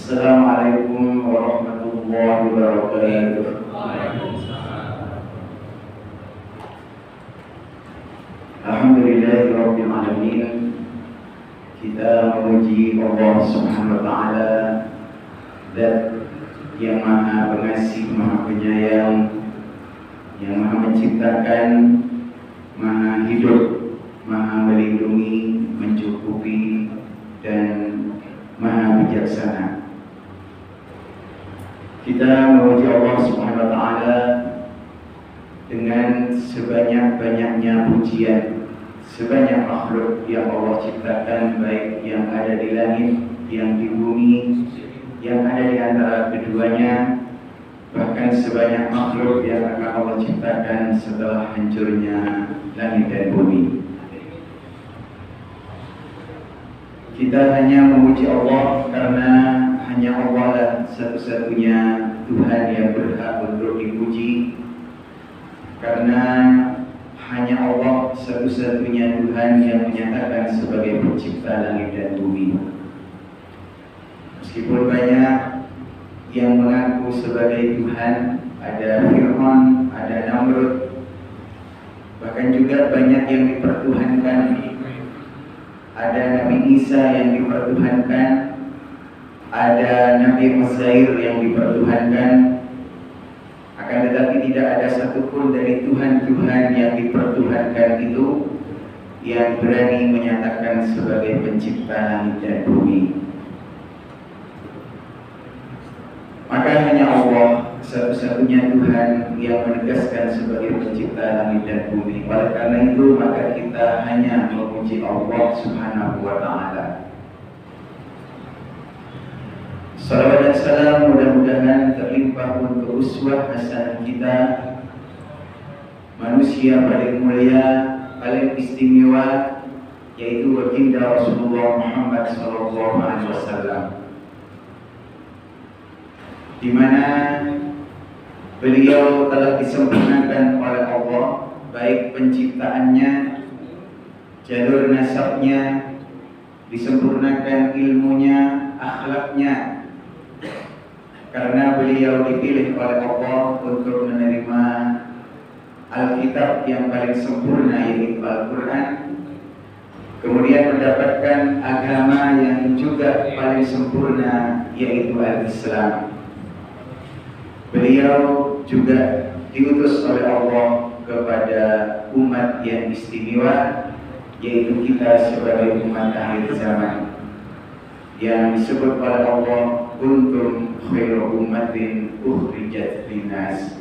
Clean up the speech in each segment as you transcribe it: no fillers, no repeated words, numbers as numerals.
Assalamualaikum warahmatullahi wabarakatuh. Alhamdulillahirabbil alamin. Kita memuji Allah Subhanahu wa taala, Zat yang Maha Pengasih, Maha Penyayang, yang Maha Menciptakan, Maha Hidup, Maha Melindungi, mencukupi, dan Maha Bijaksana. Kita memuji Allah Subhanahu wa taala dengan sebanyak-banyaknya pujian, sebanyak makhluk yang Allah ciptakan, baik yang ada di langit, yang di bumi, yang ada di antara keduanya, bahkan sebanyak makhluk yang akan Allah ciptakan setelah hancurnya langit dan bumi. Kita hanya memuji Allah karena hanya Allah lah satu-satunya Tuhan yang berhak untuk dipuji, karena hanya Allah satu-satunya Tuhan yang menyatakan sebagai pencipta langit dan bumi. Meskipun banyak yang mengaku sebagai Tuhan, ada Fir'aun, ada Namrud, bahkan juga banyak yang dipertuhankan. Ada Nabi Isa yang dipertuhankan, ada Nabi Uzair yang dipertuhankan. Akan tetapi tidak ada satupun dari Tuhan-Tuhan yang dipertuhankan itu yang berani menyatakan sebagai pencipta langit dan bumi. Maka hanya Allah satu-satunya Tuhan yang menegaskan sebagai pencipta langit dan bumi. Oleh karena itu maka kita hanya memuji Allah Subhanahu wa taala. Salawat dan salam mudah-mudahan terlimpah untuk uswah hasanah kita, manusia paling mulia, paling istimewa, yaitu baginda Rasulullah Muhammad SAW, di mana beliau telah disempurnakan oleh Allah, baik penciptaannya, jalur nasabnya, disempurnakan ilmunya, akhlaknya, karena beliau dipilih oleh Allah untuk menerima Alkitab yang paling sempurna, yaitu Al-Quran, kemudian mendapatkan agama yang juga paling sempurna, yaitu Al-Islam. Beliau juga diutus oleh Allah kepada umat yang istimewa, yaitu kita sebagai umat akhir zaman, yang disebut oleh Allah kuntum khairu ummatin ukhrijat linnas.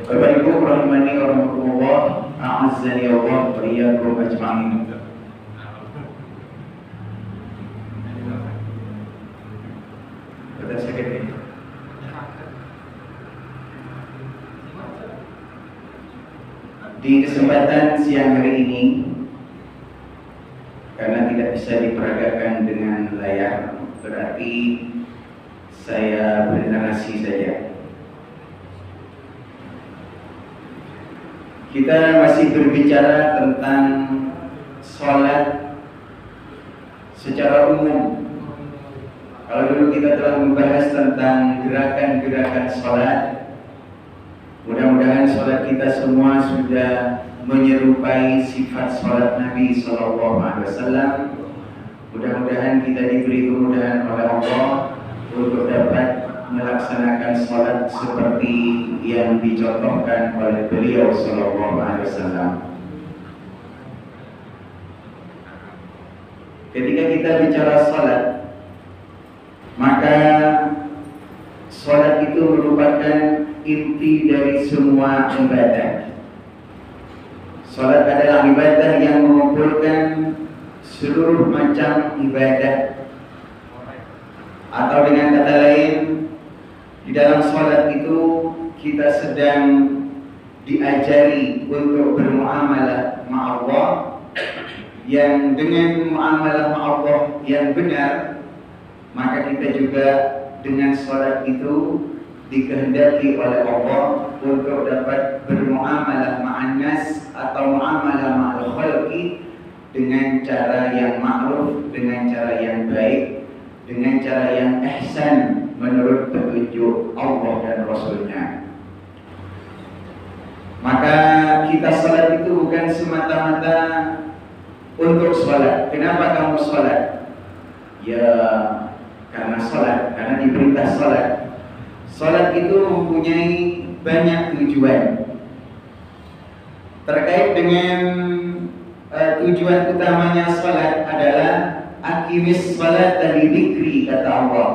Bapak Ibu rahimani wa rahmatullah, a'azzani Allah wa iyyakum ajma'in. Di kesempatan siang hari ini, karena tidak bisa diperagakan dengan layar, berarti saya bernarasi saja. Kita masih berbicara tentang sholat secara umum. Kalau dulu kita telah membahas tentang gerakan-gerakan sholat, mudah-mudahan sholat kita semua sudah menyerupai sifat sholat Nabi SAW. Mudah-mudahan kita diberi kemudahan oleh Allah untuk dapat melaksanakan sholat seperti yang dicontohkan oleh beliau SAW. Ketika kita bicara sholat, maka sholat itu merupakan inti dari semua ibadah. Sholat adalah ibadah yang mengumpulkan seluruh macam ibadah Atau dengan kata lain, di dalam sholat itu kita sedang diajari untuk bermuamalah sama Allah, yang dengan muamalah sama Allah yang benar, maka kita juga dengan sholat itu dikehendaki oleh Allah untuk dapat bermuamalah ma'an nas atau muamalah ma'al khalqi dengan cara yang ma'ruf, dengan cara yang baik, dengan cara yang ihsan menurut petunjuk Allah dan Rasulnya. Maka kita salat itu bukan semata-mata untuk salat. Kenapa kamu salat? Ya karena salat, karena diperintah salat. Salat itu mempunyai banyak tujuan. Terkait dengan tujuan utamanya salat adalah aqimis salata li dzikri, kata Allah.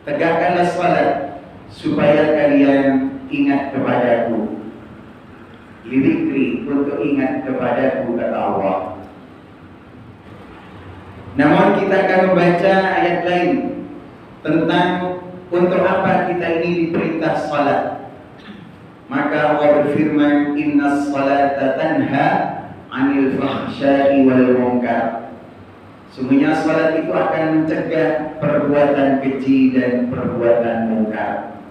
Tegakkanlah salat supaya kalian ingat kepadaku. Li dzikri, untuk ingat kepadaku, kata Allah. Namun kita akan membaca ayat lain tentang untuk apa kita ini diperintah salat. Maka Allah berfirman, innas salata tanha 'anil fahsya'i wal munkar. Sungguhnya salat itu akan mencegah perbuatan keji dan perbuatan mungkar.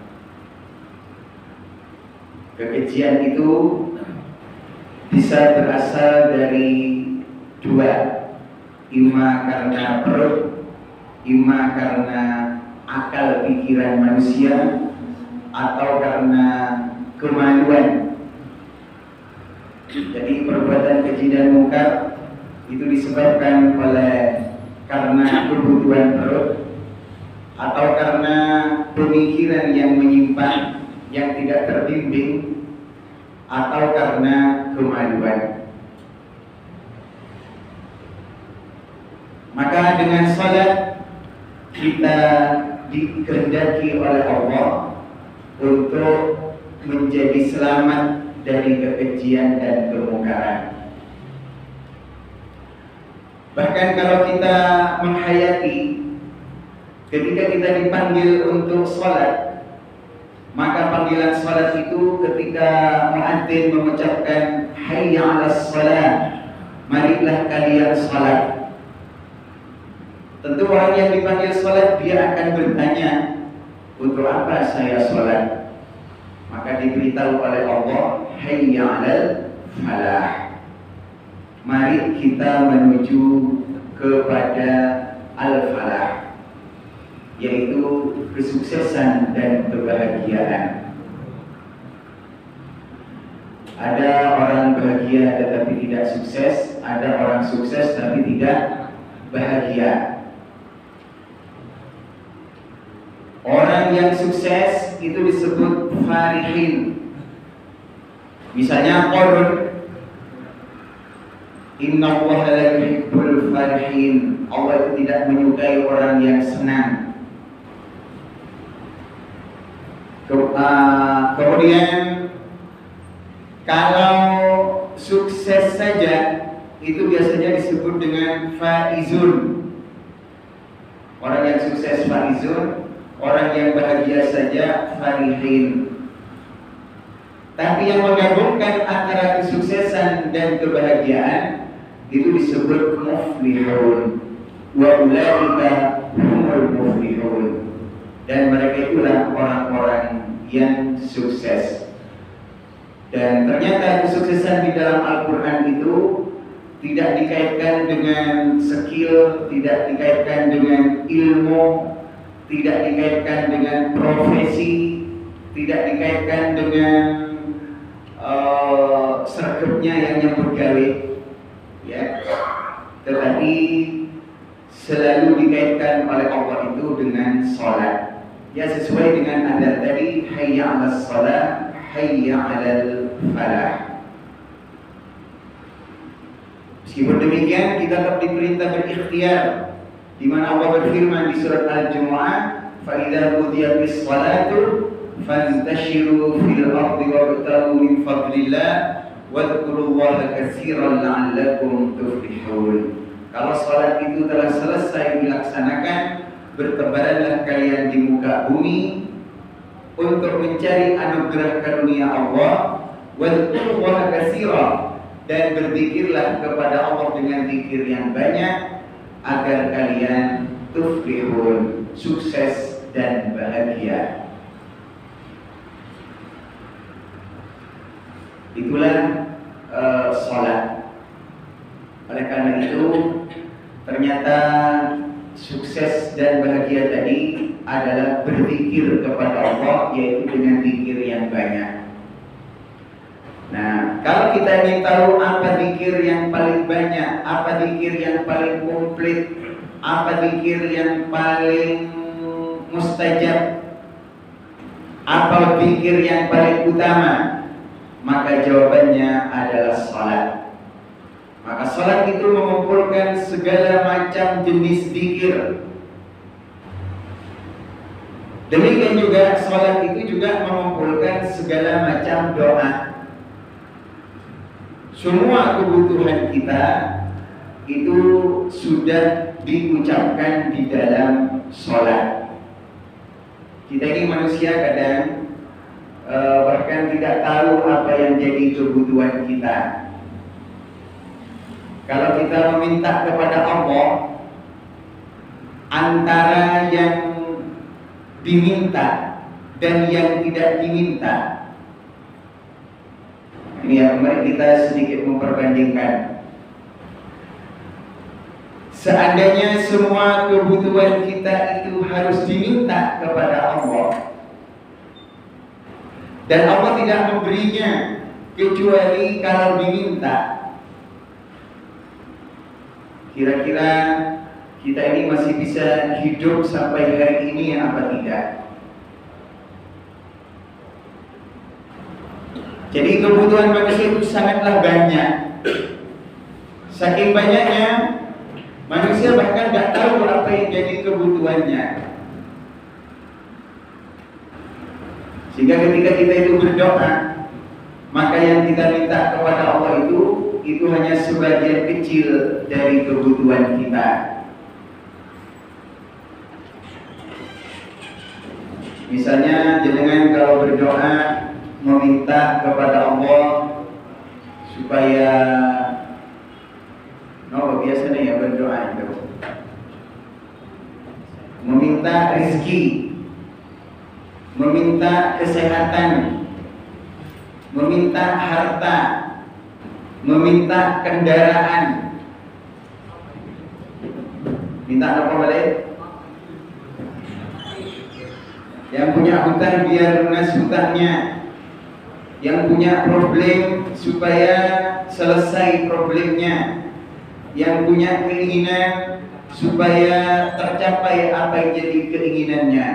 Kekejian itu bisa berasal dari dua, ima karena perut, ima karena akal pikiran manusia, atau karena kemaluan. Jadi perbuatan keji dan mungkar itu disebabkan oleh karena kebutuhan perut, atau karena pemikiran yang menyimpang yang tidak terbimbing, atau karena kemaluan. Maka dengan salat kita dikehendaki oleh Allah untuk menjadi selamat dari kekejian dan kemungkaran. Bahkan kalau kita menghayati ketika kita dipanggil untuk salat, maka panggilan salat itu ketika muadzin mengucapkan hayya 'alas shalah, marilah kalian salat. Tentu orang yang dipanggil salat dia akan bertanya, untuk apa saya salat? Maka diberitahu oleh Allah, hayya 'alal falah, mari kita menuju kepada al-falah, yaitu kesuksesan dan kebahagiaan. Ada orang bahagia tetapi tidak sukses, ada orang sukses tapi tidak bahagia. Orang yang sukses itu disebut farihin. Misalnya Qarun, Inna Allah la yuhibbul farihin. Allah itu tidak menyukai orang yang senang. Kemudian kalau sukses saja itu biasanya disebut dengan faizun. Orang yang sukses faizun, orang yang bahagia saja farihin. Tapi yang menggabungkan antara kesuksesan dan kebahagiaan itu disebut muflihun. Wa ulaika humul muflihun. Dan mereka itulah orang-orang yang sukses. Dan ternyata kesuksesan di dalam Al-Quran itu tidak dikaitkan dengan skill, tidak dikaitkan dengan ilmu, tidak dikaitkan dengan profesi, tidak dikaitkan dengan sergapnya yang nyambut gawe, ya. Tetapi selalu dikaitkan oleh Allah itu dengan sholat. Ya, sesuai dengan ayat tadi, hayya 'alas shalah, hayya 'alal falah. Meskipun demikian, kita tetap diperintah berikhtiar, di mana Allah berfirman di surat Al-Jumu'ah, fa idza qudiyatis shalatu fantashiru fil ardi wabtaghu min fadlillah wadhkurullaha katsiran la'allakum tuflihun. Kalau salat itu telah selesai dilaksanakan, bertebaranlah kalian di muka bumi untuk mencari anugerah karunia Allah, wadhkurullaha katsira, dan berzikirlah kepada Allah dengan zikir yang banyak agar kalian tuflihun, sukses dan bahagia. Itulah sholat. Oleh karena itu, ternyata sukses dan bahagia tadi adalah berzikir kepada Allah, yaitu dengan zikir yang banyak. Nah, kalau kita ingin tahu apa zikir yang paling banyak, apa zikir yang paling komplit, apa zikir yang paling mustajab, apa zikir yang paling utama, maka jawabannya adalah salat. Maka salat itu mengumpulkan segala macam jenis zikir. Demikian juga salat itu juga mengumpulkan segala macam doa. Semua kebutuhan kita itu sudah diucapkan di dalam sholat. Kita ini manusia kadang bahkan tidak tahu apa yang jadi kebutuhan kita. Kalau kita meminta kepada Allah, antara yang diminta dan yang tidak diminta, ini ya, mari kita sedikit memperbandingkan. Seandainya semua kebutuhan kita itu harus diminta kepada Allah, dan Allah tidak memberinya kecuali kalau diminta, kira-kira kita ini masih bisa hidup sampai hari ini apa tidak? Jadi kebutuhan manusia itu sangatlah banyak. Saking banyaknya, manusia bahkan tidak tahu apa yang jadi kebutuhannya. Sehingga ketika kita itu berdoa, maka yang kita minta kepada Allah itu hanya sebagian kecil dari kebutuhan kita. Misalnya jenengan kalau berdoa meminta kepada Allah supaya biasanya ya berdoa itu meminta rezeki, meminta kesehatan, meminta harta, meminta kendaraan. Minta apa balik? Yang punya hutang biar lunas hutangnya, yang punya problem supaya selesai problemnya, yang punya keinginan supaya tercapai apa yang jadi keinginannya.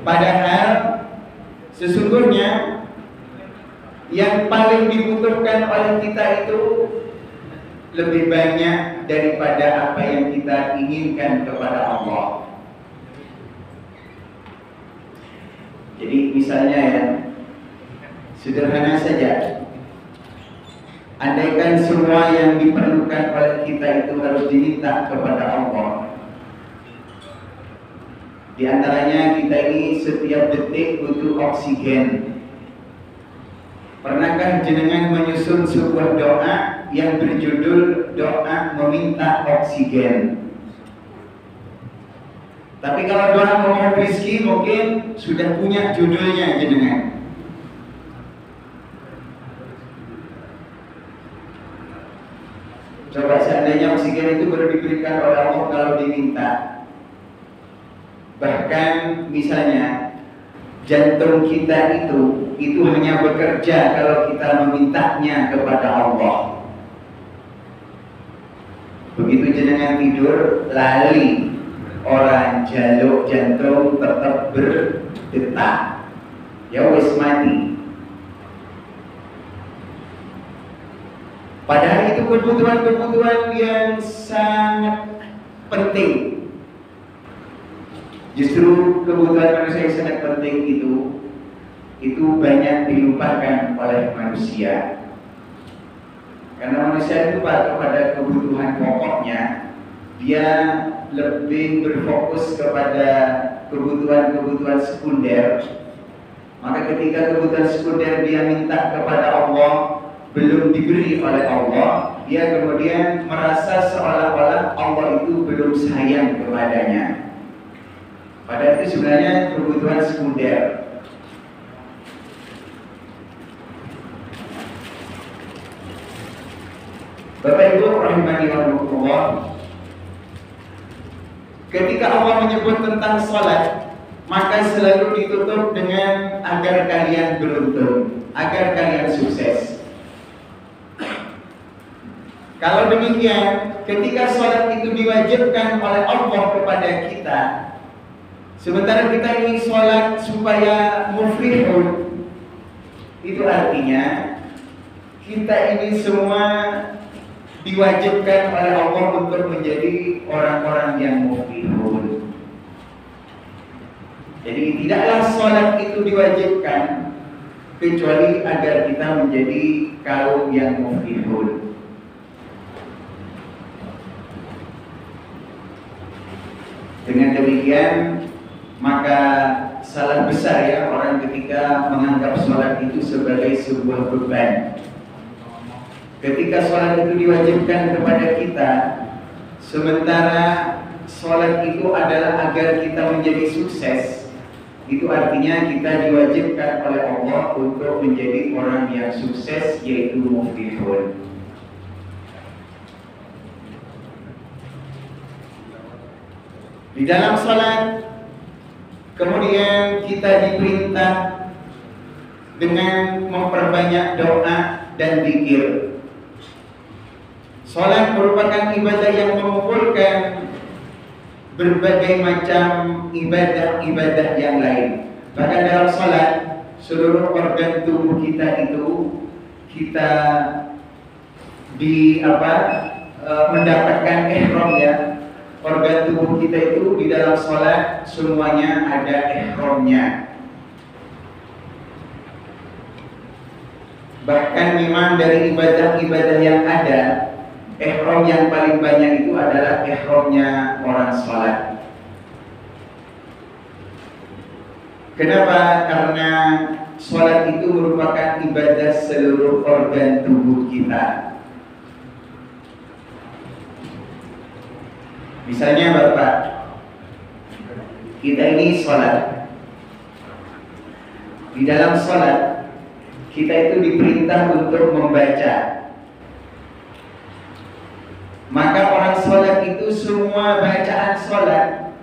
Padahal sesungguhnya yang paling dibutuhkan oleh kita itu lebih banyak daripada apa yang kita inginkan kepada Allah. Jadi misalnya ya, sederhana saja, andaikan semua yang diperlukan oleh kita itu harus diminta kepada Allah. Di antaranya kita ini setiap detik butuh oksigen. Pernahkah jenengan menyusun sebuah doa yang berjudul doa meminta oksigen? Tapi kalau doa memohon rezeki mungkin sudah punya judulnya jenengan. Coba seandainya oksigen itu baru diberikan oleh Allah kalau diminta. Bahkan misalnya jantung kita itu hanya bekerja kalau kita memintanya kepada Allah. Begitu jenengan tidur lali, orang jaluk jantung tetap berdetak, ya wis mati. Padahal itu kebutuhan-kebutuhan yang sangat penting. Justru kebutuhan manusia yang sangat penting itu banyak dilupakan oleh manusia. Karena manusia itu pada kebutuhan pokoknya, dia lebih berfokus kepada kebutuhan-kebutuhan sekunder. Maka ketika kebutuhan sekunder dia minta kepada Allah belum diberi oleh Allah, dia kemudian merasa seolah-olah Allah itu belum sayang kepadanya. Padahal itu sebenarnya kebutuhan sekunder. Bapak Ibu rahimani wa rahimakumullah, ketika Allah menyebut tentang salat, maka selalu ditutup dengan agar kalian beruntung, agar kalian sukses. Kalau demikian, ketika salat itu diwajibkan oleh Allah kepada kita, sementara kita ingin salat supaya muflihun, itu artinya kita ini semua diwajibkan oleh Allah untuk menjadi orang-orang yang muflihun. Jadi tidaklah salat itu diwajibkan kecuali agar kita menjadi kaum yang muflihun. Dengan demikian, maka salah besar ya orang ketika menganggap salat itu sebagai sebuah beban. Ketika salat itu diwajibkan kepada kita, sementara salat itu adalah agar kita menjadi sukses, itu artinya kita diwajibkan oleh Allah untuk menjadi orang yang sukses, yaitu muflihun. Di dalam salat kemudian kita diperintah dengan memperbanyak doa dan zikir. Salat merupakan ibadah yang mengumpulkan berbagai macam ibadah-ibadah yang lain. Bahkan dalam salat, seluruh organ tubuh kita itu kita mendapatkan ihram ya. Organ tubuh kita itu di dalam salat semuanya ada ihramnya. Bahkan memang dari ibadah-ibadah yang ada, ihram yang paling banyak itu adalah ihramnya orang salat. Kenapa? Karena salat itu merupakan ibadah seluruh organ tubuh kita. Misalnya Bapak, kita ini salat. Di dalam salat kita itu diperintah untuk membaca. Maka orang salat itu semua bacaan salat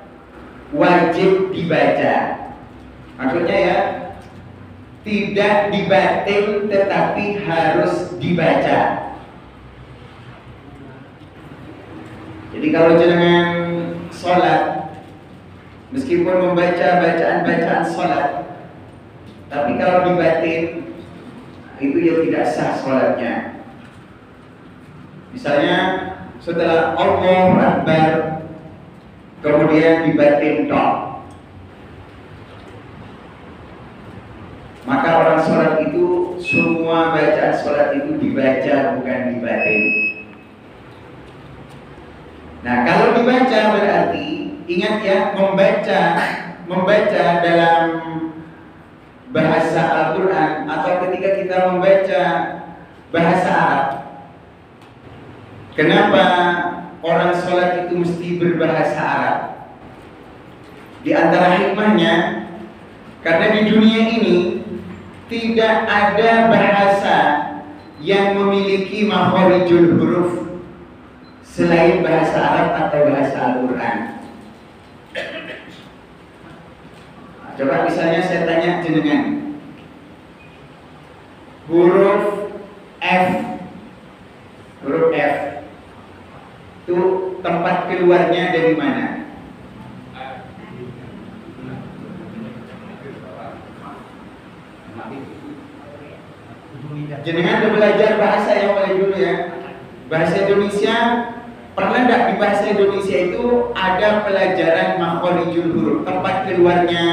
wajib dibaca. Maksudnya ya, tidak dibatin tetapi harus dibaca. Jadi kalau jenengan salat, meskipun membaca bacaan-bacaan salat, tapi kalau dibatin itu ya tidak sah salatnya. Misalnya setelah Allahu Akbar kemudian dibatin tok, maka orang salat itu semua bacaan salat itu dibaca bukan dibatin. Nah, kalau dibaca berarti ingat ya, membaca dalam bahasa Al-Quran atau ketika kita membaca bahasa Arab. Kenapa orang sholat itu mesti berbahasa Arab? Di antara hikmahnya, karena di dunia ini tidak ada bahasa yang memiliki makhorijul huruf selain bahasa Arab atau bahasa Al-Quran. Coba misalnya saya tanya jenengan, huruf F itu tempat keluarnya dari mana? Jenengan udah belajar bahasa yang paling dulu ya, bahasa Indonesia. Pernah enggak di bahasa Indonesia itu ada pelajaran makhorijul huruf, tempat keluarnya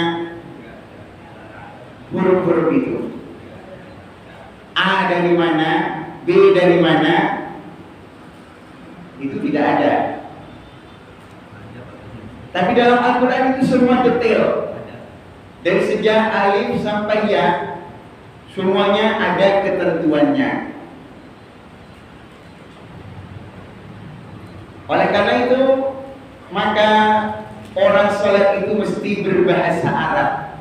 huruf-huruf itu? A dari mana, B dari mana, itu tidak ada. Tapi dalam Al-Quran itu semua detail, dari sejak alif sampai ya, semuanya ada ketentuannya. Oleh karena itu, maka orang sholat itu mesti berbahasa Arab.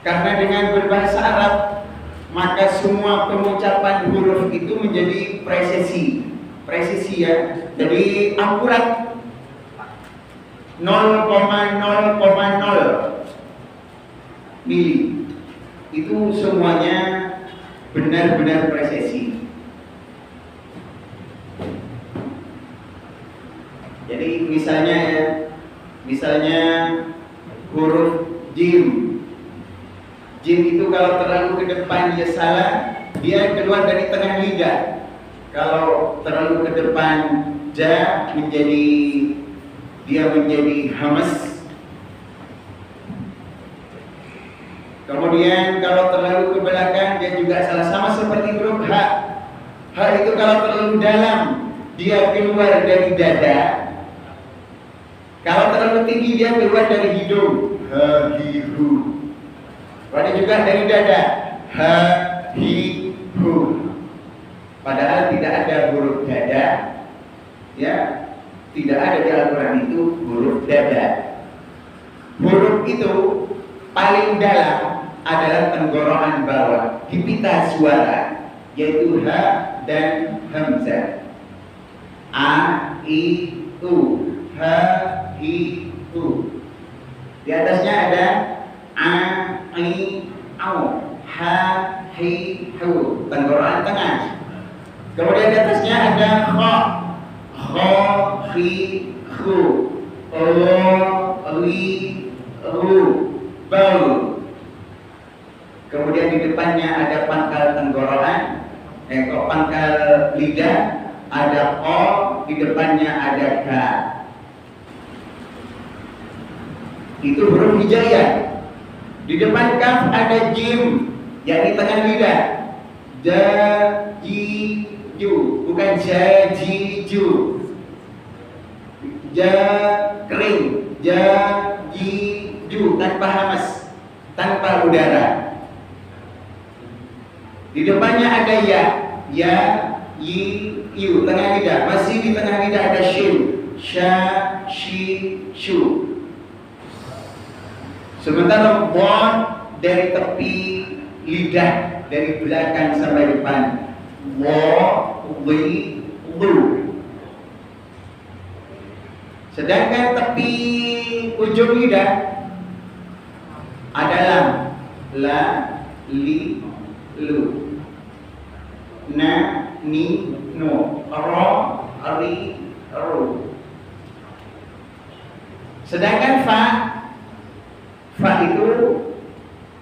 Karena dengan berbahasa Arab, maka semua pengucapan huruf itu menjadi presisi ya, jadi akurat 0,0,0 mili. Itu semuanya benar-benar presisi. Jadi misalnya huruf jim. Jim itu kalau terlalu ke depan dia salah, dia keluar dari tengah lidah. Kalau terlalu ke depan ja dia menjadi hamas. Kemudian kalau terlalu ke belakang dia juga salah, sama seperti huruf ha. Ha itu kalau terlalu dalam dia keluar dari dada. Kalau terlalu tinggi dia keluar dari hidung. Ha hi hu. Ada juga dari dada. Ha hi hu. Padahal tidak ada huruf dada, ya, tidak ada di Al-Quran itu huruf dada. Huruf itu paling dalam adalah tenggorokan bawah di pita suara, yaitu ha dan hamzah. A, I, U, ha, I, U. Di atasnya ada a, I, au, ha, hi, hu, tenggorokan tengah. Kemudian di atasnya ada kha, kha, khi, khu, lo, li, ru, bau. Kemudian di depannya ada pangkal tenggorokan, pangkal lidah, ada o, di depannya ada ka. Itu huruf hijaiyah. Di depan kaf ada jim, yakni tengah lidah. Ja, ji, ju, bukan ja, ji, ju. Ja, kering, ja, ji, ju, tanpa hamas, tanpa udara. Di depannya ada ya, yi, yu, tengah lidah. Masih di tengah lidah ada shin, sha, shi, shu. Sementara bon dari tepi lidah, dari belakang sampai depan, wo, wi, lu. Sedangkan tepi ujung lidah ada lam, la, li, lu, na, ni, no, ro, ri, ru. Sedangkan fa itu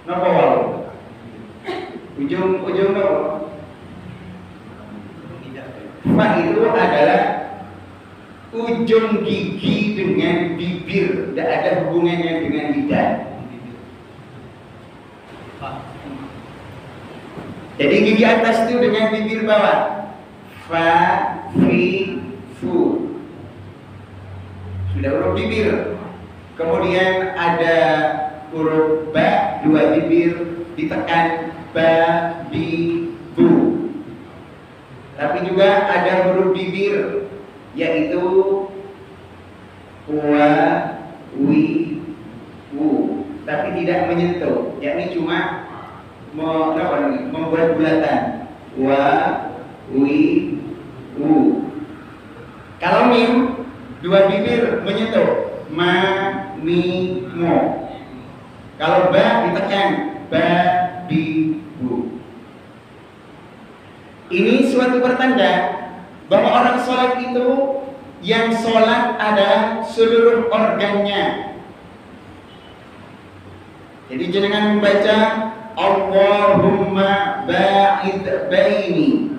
napa wae? Ujung napa? Fa itu adalah ujung gigi dengan bibir, tidak ada hubungannya dengan lidah. Jadi gigi atas itu dengan bibir bawah. Fa, fi, fu. Sudah huruf bibir. Kemudian ada huruf ba, dua bibir ditekan, ba, bi, bu. Tapi juga ada huruf bibir, yaitu wa, wi, wu, tapi tidak menyentuh, yakni cuma membuat bulatan. Wa, wi, wu. Kalau mim, dua bibir menyentuh, ma, mi, mo. Kalau ba ditekan, ba, bi, bu. Ini suatu pertanda bahwa orang sholat itu yang sholat adalah seluruh organnya. Jadi jangan membaca Allahumma ba'id baini.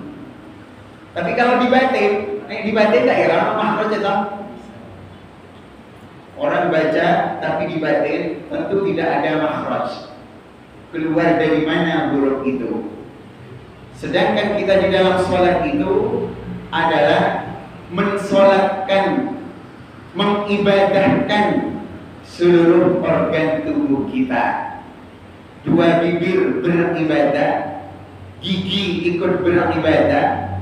Tapi kalau dibatin tak kira makhraj itu. Orang baca tapi dibatin tentu tidak ada makhraj. Keluar dari mana huruf itu? Sedangkan kita di dalam sholat itu adalah mensolatkan, mengibadahkan seluruh organ tubuh kita. Dua bibir beribadah, gigi ikut beribadah,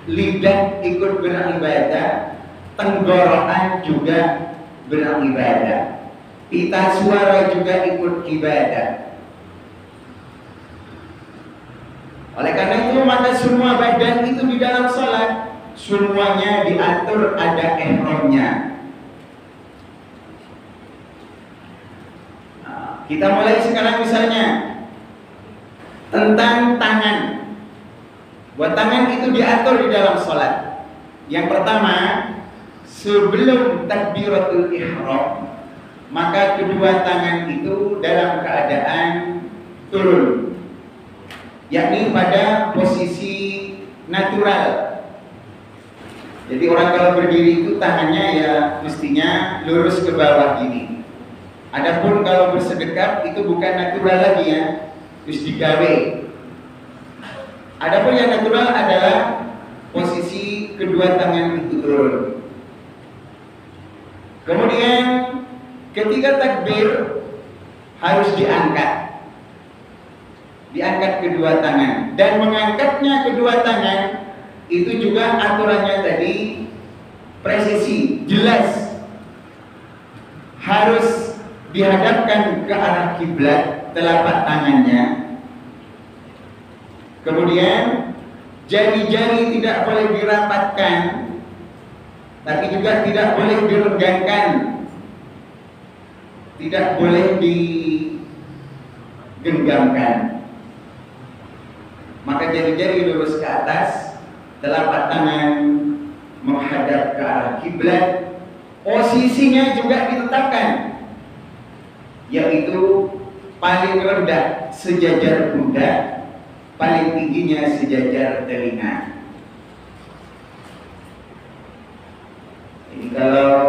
lidah ikut beribadah, tenggorokan juga beribadah, pita suara juga ikut ibadah. Oleh karena itu maka semua badan itu di dalam sholat semuanya diatur, ada ihramnya. Kita mulai sekarang misalnya tentang tangan. Buat tangan itu diatur di dalam sholat. Yang pertama, sebelum takbiratul ihram, maka kedua tangan itu dalam keadaan turun, yakni pada posisi natural. Jadi orang kalau berdiri itu tangannya ya mestinya lurus ke bawah gini. Adapun kalau bersedekap itu bukan natural lagi ya, terus digawe. Adapun yang natural adalah posisi kedua tangan itu turun. Kemudian ketika takbir harus diangkat. Diangkat kedua tangan, dan mengangkatnya kedua tangan itu juga aturannya tadi presisi, jelas. Harus dihadapkan ke arah kiblat telapak tangannya. Kemudian jari-jari tidak boleh dirapatkan, tapi juga tidak boleh diregangkan, tidak boleh digenggamkan. Maka jari-jari lurus ke atas, telapak tangan menghadap ke arah kiblat. Posisinya juga ditetapkan, yaitu paling rendah sejajar pundak, paling tingginya sejajar telinga. Jadi kalau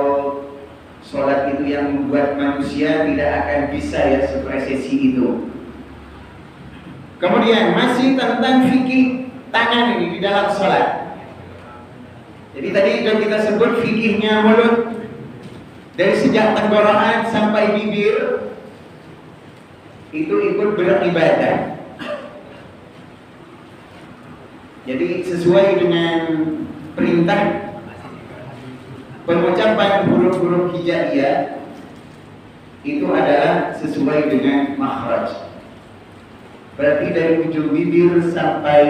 sholat itu yang membuat manusia tidak akan bisa ya sepresisi itu. Kemudian masih tentang fikih tangan ini di dalam sholat. Jadi tadi sudah kita sebut fikihnya mulut, dari sejak tenggorokan sampai bibir itu ikut beribadah. Jadi sesuai dengan perintah pengucapan huruf-huruf hijaiyah itu adalah sesuai dengan makhraj. Berarti dari ujung bibir sampai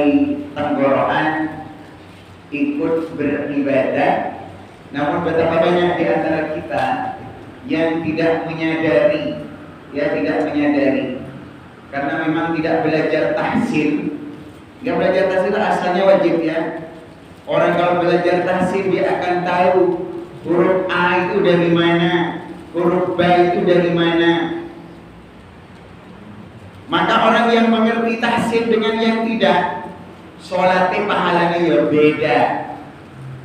tenggorokan ikut beribadah. Namun betapa banyak di antara kita yang tidak menyadari, karena memang tidak belajar tahsin. Yang belajar tahsin asalnya wajib ya. Orang kalau belajar tahsin dia akan tahu huruf A itu dari mana, huruf B itu dari mana. Maka orang yang mengerti tahsin dengan yang tidak, sholatnya pahalanya ya beda.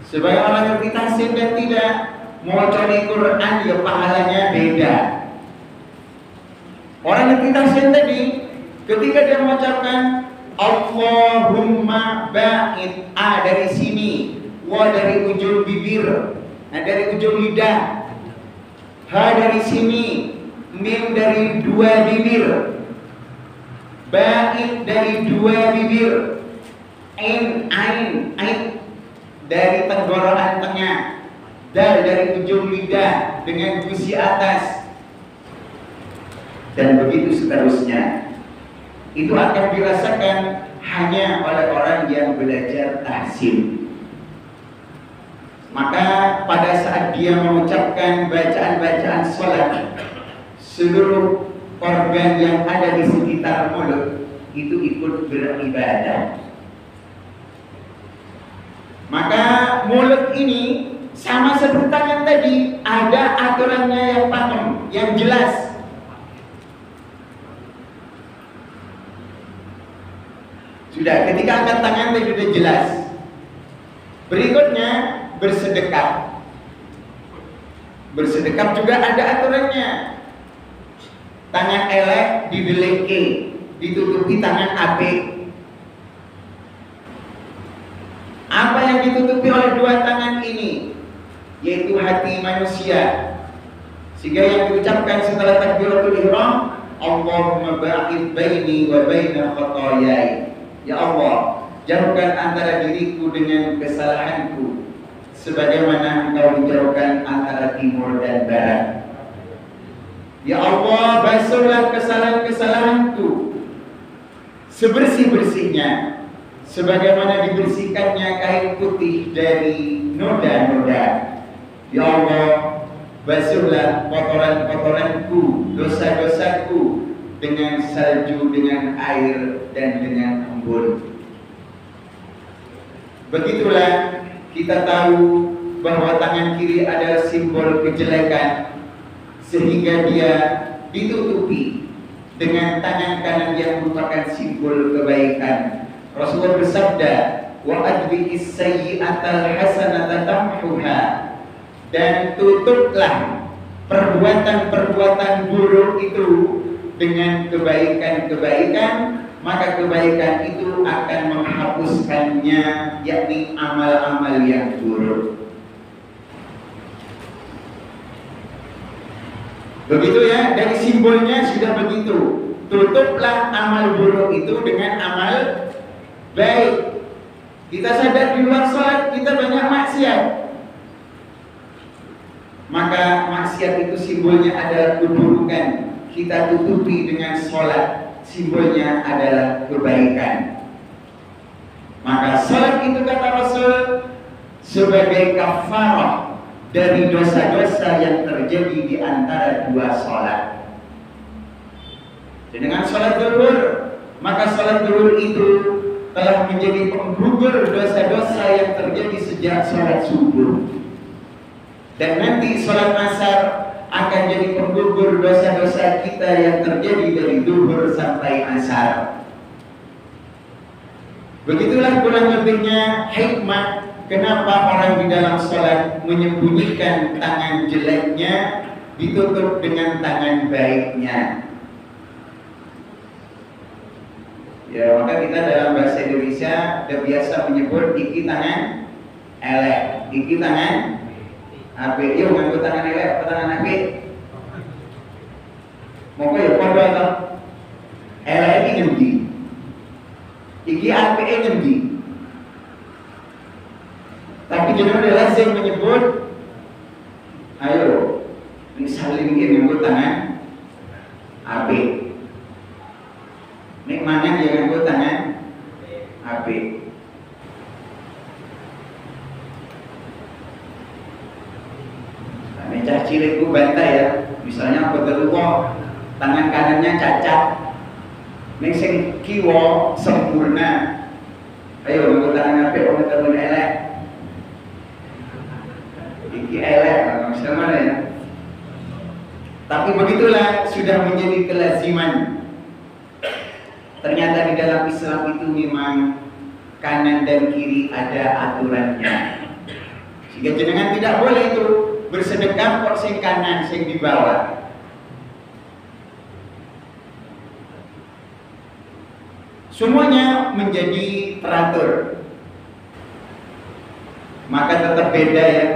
Sebagai orang yang ngerti tahsin dan tidak, mocone Quran ya pahalanya beda. Orang yang ngerti tahsin tadi, ketika dia mengucapkan Allahumma ba'id, A dari sini, Wa dari ujung bibir, nah dari ujung lidah, H dari sini, Mim dari dua bibir, Ba'id dari dua bibir, Ain dari tenggorokan tengah, Dal dari ujung lidah dengan gusi atas, dan begitu seterusnya. Itu akan dirasakan hanya oleh orang yang belajar tahsin. Maka pada saat dia mengucapkan bacaan-bacaan sholat, seluruh organ yang ada di sekitar mulut itu ikut beribadah. Maka mulut ini sama seperti tangan tadi, ada aturannya yang paham, yang jelas. Sudah, ketika angkat tangan tadi sudah jelas. Berikutnya bersedekap. Bersedekap juga ada aturannya. Tangan elek dideleke, ditutupi tangan apik. ditutupi oleh dua tangan ini, yaitu hati manusia. Sehingga yang diucapkan setelah takbiratul ihram, Allahumma ba'id baini wa baina khotoyai. Ya Allah, jauhkan antara diriku dengan kesalahanku sebagaimana Engkau menjauhkan antara timur dan barat. Ya Allah, basuhlah kesalahan-kesalahanku sebersih-bersihnya sebagaimana dibersihkannya kain putih dari noda-noda. Ya Allah, basuhlah kotoran-kotoranku, dosa-dosaku dengan salju, dengan air, dan dengan embun. Begitulah kita tahu bahwa tangan kiri adalah simbol kejelekan, sehingga dia ditutupi dengan tangan kanan yang merupakan simbol kebaikan. Rasulullah bersabda, wa adbi'is sayyi'atal hasanata tamhuha, dan tutuplah perbuatan-perbuatan buruk itu dengan kebaikan-kebaikan, maka kebaikan itu akan menghapuskannya, yakni amal-amal yang buruk. Begitu ya, dari simbolnya sudah begitu. Tutuplah amal buruk itu dengan amal baik. Kita sadar di luar sholat kita banyak maksiat, maka maksiat itu simbolnya adalah keburukan. Kita tutupi dengan sholat, simbolnya adalah kebaikan. Maka sholat itu kata Rasul sebagai kafarah dari dosa-dosa yang terjadi di antara dua sholat. Dan dengan sholat zuhur, maka sholat zuhur itu telah menjadi penggugur dosa-dosa yang terjadi sejak sholat subuh. Dan nanti sholat asar akan jadi penggugur dosa-dosa kita yang terjadi dari zuhur sampai asar. Begitulah kurang lebihnya hikmah kenapa orang di dalam sholat menyembunyikan tangan jeleknya, ditutup dengan tangan baiknya. Ya, maka kita dalam bahasa Indonesia sudah biasa menyebut iki tangan elek, iki tangan apik. Yuk nganggo tangan elek apa tangan apik? Monggo ya padha to. Elek iki ngendi? Iki apike ngendi? Tapi jenengan lazim menyebut, ayo misalnya ini nganggo tangan apik. Nek mangan ya nganggo tangan apik. Nek cah cilik ku bantah ya, misalnya Qadarullah tangan kanannya cacat, nek sing kiwa sempurna. Ayo nganggo tangan apik ora tangan elek. Iki elek maksudnya mana ya? Tapi begitulah sudah menjadi kelaziman. Ternyata di dalam Islam itu memang kanan dan kiri ada aturannya. Sehingga jenengan tidak boleh itu bersedekah kok sing kanan sing di bawah. Semuanya menjadi teratur. Maka tetap beda ya,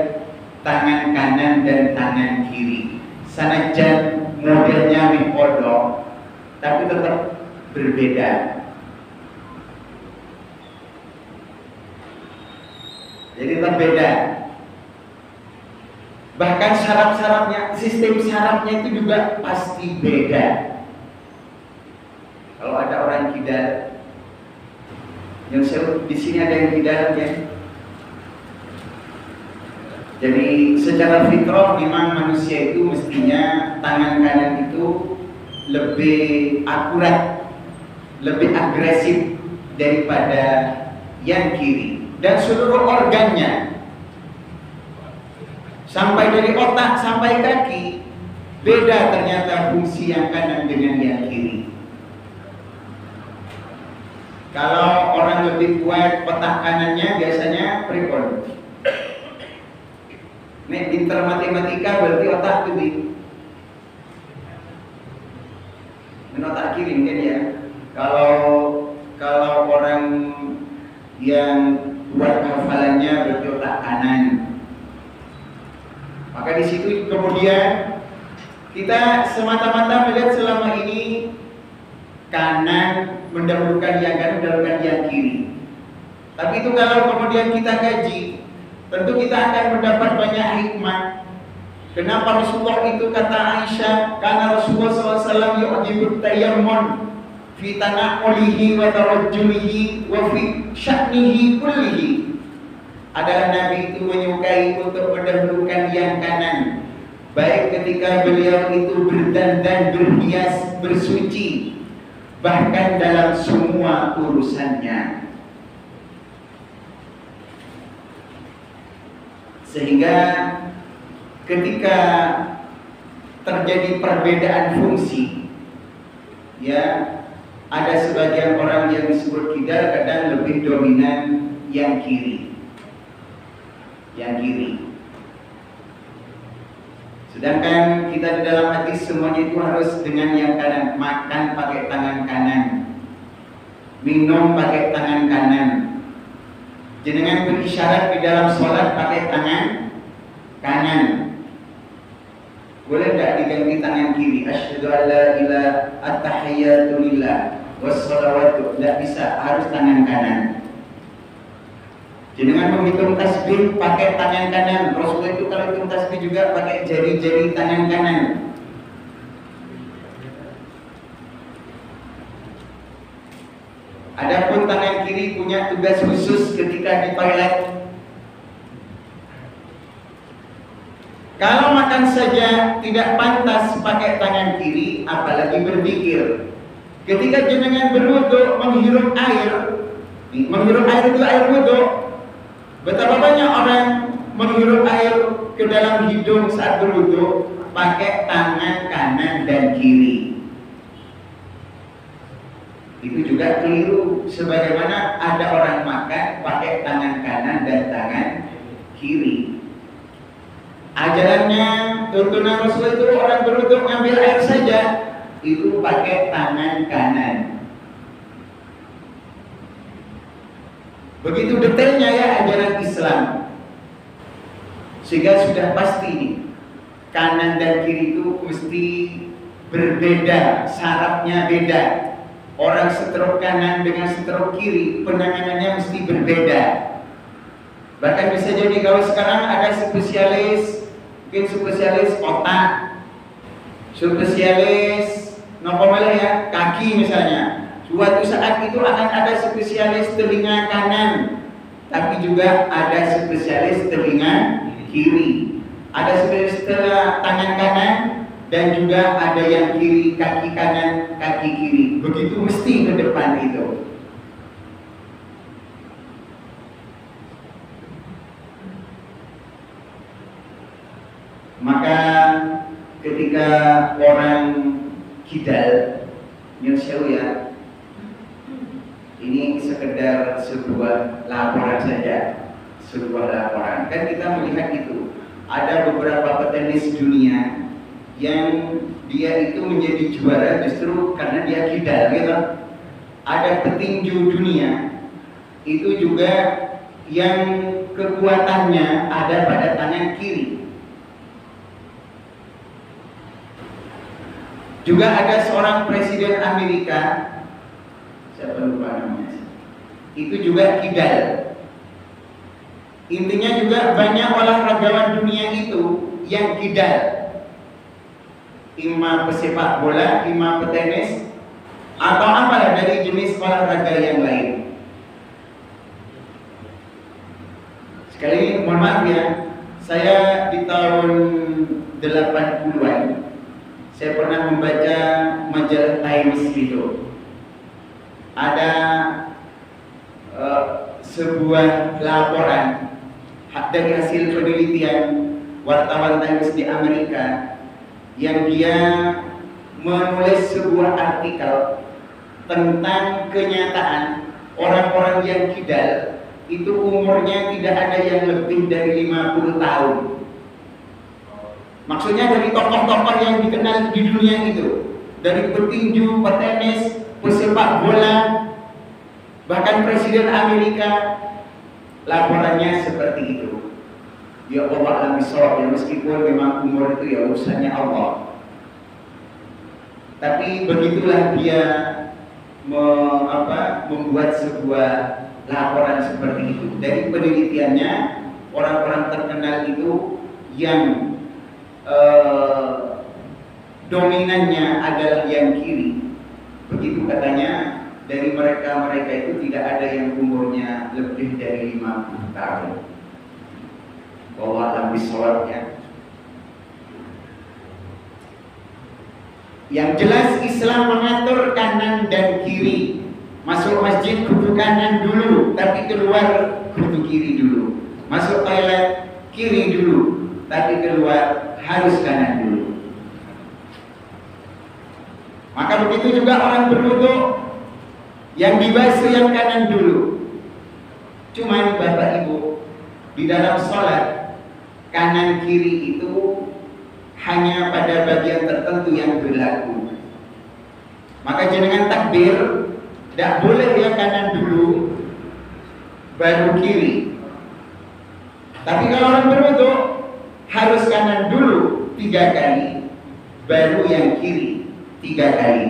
tangan kanan dan tangan kiri. Sanajan modelnya mipodo, tapi tetap berbeda. Jadi tetap beda. Bahkan saraf-sarafnya, sistem sarafnya itu juga pasti beda. Kalau ada orang kidal, yang di sini ada yang kidalnya. Jadi secara fitrah memang manusia itu mestinya tangan kanan itu lebih akurat, lebih agresif daripada yang kiri. Dan seluruh organnya, sampai dari otak sampai kaki, beda ternyata fungsi yang kanan dengan yang kiri. Kalau orang lebih kuat otak kanannya biasanya pripun? Nek pinter matematika berarti otak lebih otak kiri mungkin ya. Kalau orang yang buat hafalannya Maka di situ kemudian kita semata-mata melihat selama ini kanan mendahulukan yang kanan, mendahulukan yang kiri. Tapi itu kalau kemudian kita kaji, tentu kita akan mendapat banyak hikmah. Kenapa Rasulullah itu kata Aisyah, karena Rasulullah SAW yu'jibut tayammun fi tana'ulihi wa tarajjulihi wa fi sya'nihi kullihi. Adalah Nabi itu menyukai untuk mendahulukan yang kanan, baik ketika beliau itu berdandan, berhias, bersuci, bahkan dalam semua urusannya. Sehingga ketika terjadi perbedaan fungsi, ya, ada sebagian orang yang disebut kidal kadang lebih dominan yang kiri. Sedangkan kita di dalam hadis semuanya itu harus dengan yang kanan. Makan pakai tangan kanan, minum pakai tangan kanan. Jenengan berisyarat di dalam sholat pakai tangan kanan. Boleh tidak diganti tangan kiri? Asyhadu an la ilaha at-tahiyyatu lillah wassalawatu. Tidak bisa, harus tangan kanan. Jenengan menghitung tasbih pakai tangan kanan. Rasulullah itu kalau hitung tasbih juga pakai jari-jari tangan kanan. Adapun tangan kiri punya tugas khusus ketika di toilet. Kalau makan saja tidak pantas pakai tangan kiri, apalagi berzikir. Ketika jenengan berwudu menghirup air itu air wudu. Betapa banyak orang menghirup air ke dalam hidung saat berwudu pakai tangan kanan dan kiri. Itu juga keliru. Sebagaimana ada orang makan pakai tangan kanan dan tangan kiri. Ajarannya, tuntunan Rasulullah itu orang berwudu ngambil air saja itu pakai tangan kanan. Begitu detailnya ya ajaran Islam, sehingga sudah pasti nih, kanan dan kiri itu mesti berbeda, syaratnya beda. Orang stroke kanan dengan stroke kiri penanganannya mesti berbeda. Bahkan bisa jadi kalau sekarang ada spesialis, mungkin spesialis otak, spesialis ya, kaki misalnya. Suatu saat itu akan ada spesialis telinga kanan, tapi juga ada spesialis telinga kiri. Ada spesialis tangan kanan dan juga ada yang kiri, kaki kanan, kaki kiri. Begitu mesti ke depan itu. Maka ketika orang kidal, ya, ini sekedar sebuah laporan saja, kan kita melihat itu ada beberapa petenis dunia yang dia itu menjadi juara justru karena dia kidal, gitu. Ada petinju dunia itu juga yang kekuatannya ada pada tangan kiri. Juga ada seorang presiden Amerika, siapa lupa namanya, itu juga kidal. Intinya juga banyak olahragawan dunia itu yang kidal, imam pesepak bola, imam petenis, atau apalah dari jenis olahraga yang lain. Sekali mohon maaf ya, saya di tahun 80-an saya pernah membaca majalah Times itu. Ada sebuah laporan dari hasil penelitian wartawan Times di Amerika yang dia menulis sebuah artikel tentang kenyataan orang-orang yang kidal itu umurnya tidak ada yang lebih dari 50 tahun. Maksudnya dari tokoh-tokoh yang dikenal di dunia itu, dari petinju, petenis, pesepak bola, bahkan presiden Amerika, laporannya seperti itu. Ya Allah alam bisawab, ya meskipun memang umur itu ya urusannya Allah. Tapi begitulah dia membuat sebuah laporan seperti itu. Dari penelitiannya, orang-orang terkenal itu yang dominannya adalah yang kiri. Begitu katanya, dari mereka itu tidak ada yang umurnya lebih dari 50 tahun. Wallahu a'lam bishawab ya. Yang jelas Islam mengatur kanan dan kiri. Masuk masjid kudu kanan dulu, tapi keluar kudu kiri dulu. Masuk toilet kiri dulu, tapi keluar harus kanan dulu. Maka begitu juga orang berwudu, yang dibasuh yang kanan dulu. Cuman Bapak Ibu, di dalam sholat kanan kiri itu hanya pada bagian tertentu yang berlaku. Maka jenengan takbir, tidak boleh yang kanan dulu baru kiri. Tapi kalau orang berwudu harus kanan dulu 3 kali, baru yang kiri 3 kali.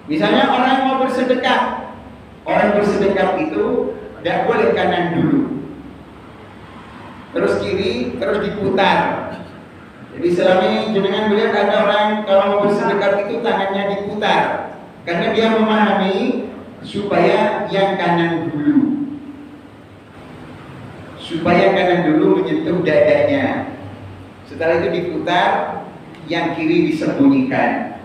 Misalnya orang mau bersedekah, orang bersedekah itu tidak boleh kanan dulu, terus kiri, terus diputar. Jadi selama ini jenengan melihat ada orang kalau mau bersedekah itu tangannya diputar, karena dia memahami supaya yang kanan dulu, supaya kanan dulu menyentuh dadanya. Setelah itu diputar, yang kiri disembunyikan.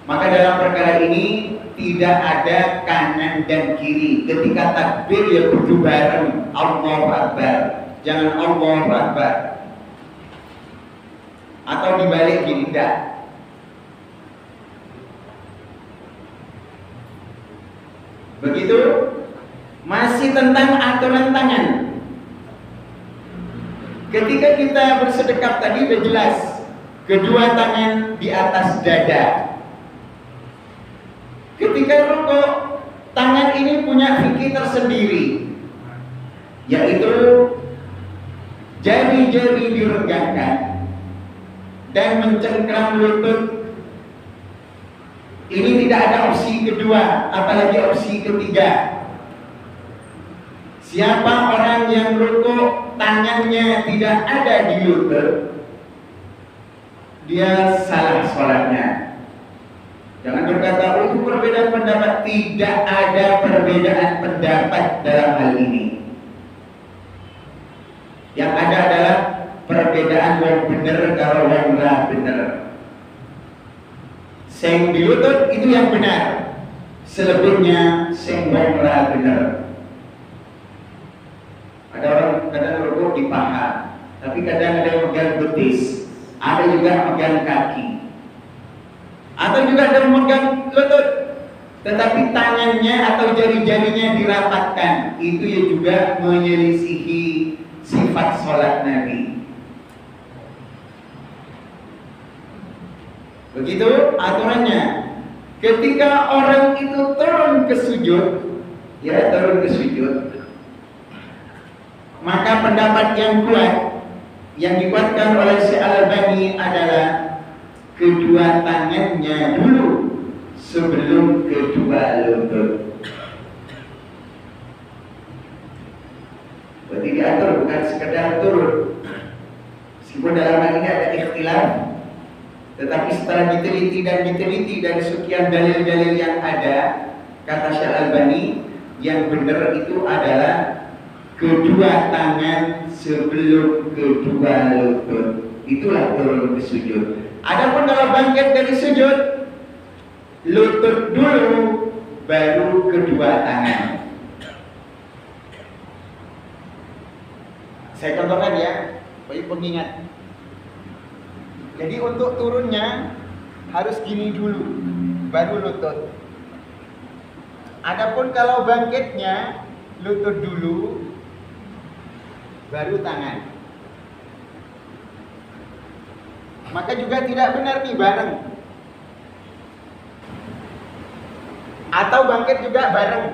Maka dalam perkara ini tidak ada kanan dan kiri. Ketika takbir ya kudu bareng, Allahu Akbar. Jangan Allahu Akbar. Atau dibalik gini, enggak. Begitu. Masih tentang aturan tangan. Ketika kita bersedekap tadi sudah jelas, kedua tangan di atas dada. Ketika rukuk, tangan ini punya fikih tersendiri, yaitu jari-jari diregangkan dan mencengkram lutut. Ini tidak ada opsi kedua, apalagi opsi ketiga. Siapa orang yang rukuk tangannya tidak ada di lutut, dia salah sholatnya. Jangan berkata, oh itu perbedaan pendapat. Tidak ada perbedaan pendapat dalam hal ini. Yang ada adalah perbedaan yang benar kalau yang nggak benar. Sing di lutut itu yang benar, selebihnya sing nggak benar. Ada orang kadang rukuk di paha, tapi kadang ada yang megang betis, ada juga megang kaki, atau juga ada yang megang lutut, tetapi tangannya atau jari-jarinya dirapatkan. Itu ya juga menyelisihi sifat sholat Nabi. Begitu aturannya. Ketika orang itu turun ke sujud, ya turun ke sujud, maka pendapat yang kuat yang dikuatkan oleh Syekh Al-Albani adalah kedua tangannya dulu sebelum kedua lutut. Berarti diatur, bukan sekedar turun. Meskipun dalam hal ini ada ikhtilaf, tetapi setelah diteliti dari sekian dalil-dalil yang ada, kata Syekh Al-Albani, yang benar itu adalah kedua tangan sebelum kedua lutut. Itulah turun ke sujud. Adapun kalau bangkit dari sujud, lutut dulu, baru kedua tangan. Saya contohkan ya, bagi pengingat. Jadi untuk turunnya harus gini dulu, baru lutut. Adapun kalau bangkitnya, lutut dulu, baru tangan. Maka juga tidak benar nih bareng. Atau bangkit juga bareng.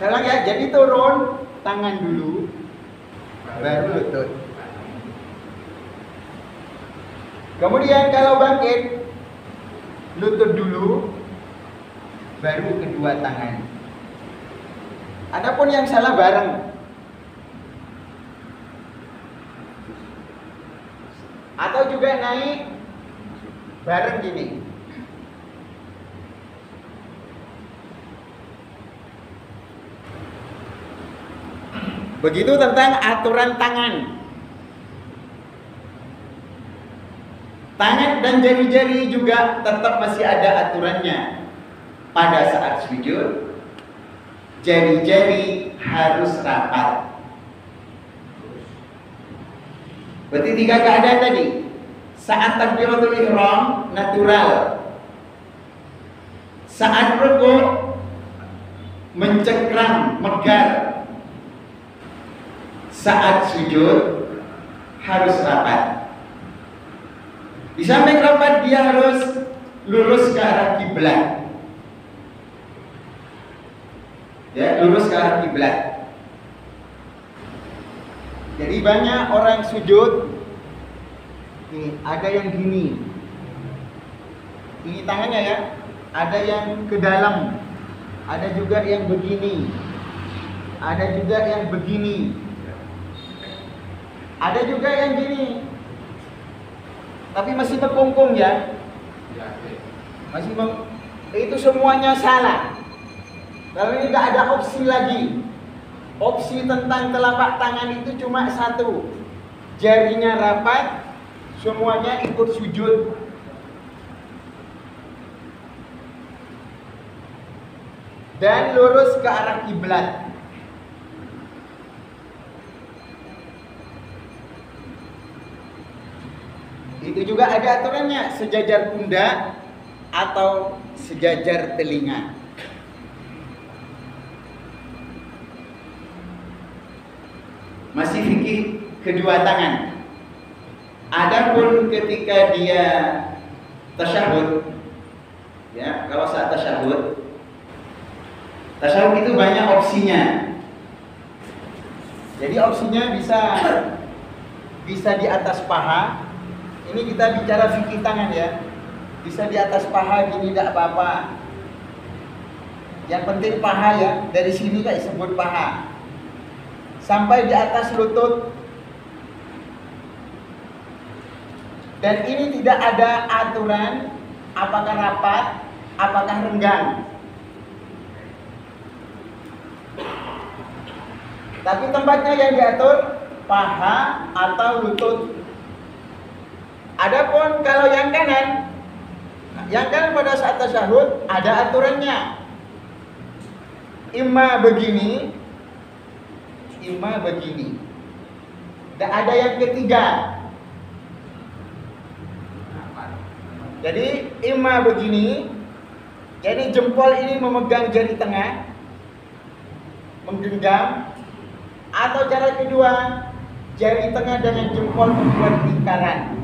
Saya ulang ya, jadi turun tangan dulu, baru lutut. Kemudian kalau bangkit, lutut dulu, baru kedua tangan. Adapun yang salah bareng. Atau juga naik bareng gini. Begitu tentang aturan tangan. Tangan dan jari-jari juga tetap masih ada aturannya. Pada saat sujud, jari-jari harus rapat. Berarti 3 keadaan tadi. Saat takbiratul ihram natural. Saat rukuk mencengkram, megar. Saat sujud harus rapat. Di samping rapat dia harus lurus ke arah kiblat. Ya, lurus ke arah kiblat. Jadi banyak orang sujud, nih, ada yang gini. Ini tangannya ya, ada yang ke dalam, ada juga yang begini, ada juga yang begini, ada juga yang gini. Tapi masih berkungkung ya. Itu semuanya salah. Kalau ini tidak ada opsi lagi. Opsi tentang telapak tangan itu cuma satu. Jarinya rapat, semuanya ikut sujud. Dan lurus ke arah kiblat. Itu juga ada aturannya, sejajar pundak atau sejajar telinga. Masih fikih kedua tangan. Adapun ketika dia tasyahud, ya, kalau saat tasyahud itu banyak opsinya. Jadi opsinya bisa di atas paha. Ini kita bicara fikih tangan ya. Bisa di atas paha gini tidak apa-apa. Yang penting paha ya. Dari sini kan disebut paha. Sampai di atas lutut. Dan ini tidak ada aturan apakah rapat, apakah renggang. Tapi tempatnya yang diatur paha atau lutut. Adapun kalau yang kanan pada saat tasyahud ada aturannya. Imma begini, imma begini. Dan ada yang ketiga. Jadi imma begini. Jadi jempol ini memegang jari tengah, menggenggam. Atau cara kedua, jari tengah dengan jempol membuat lingkaran.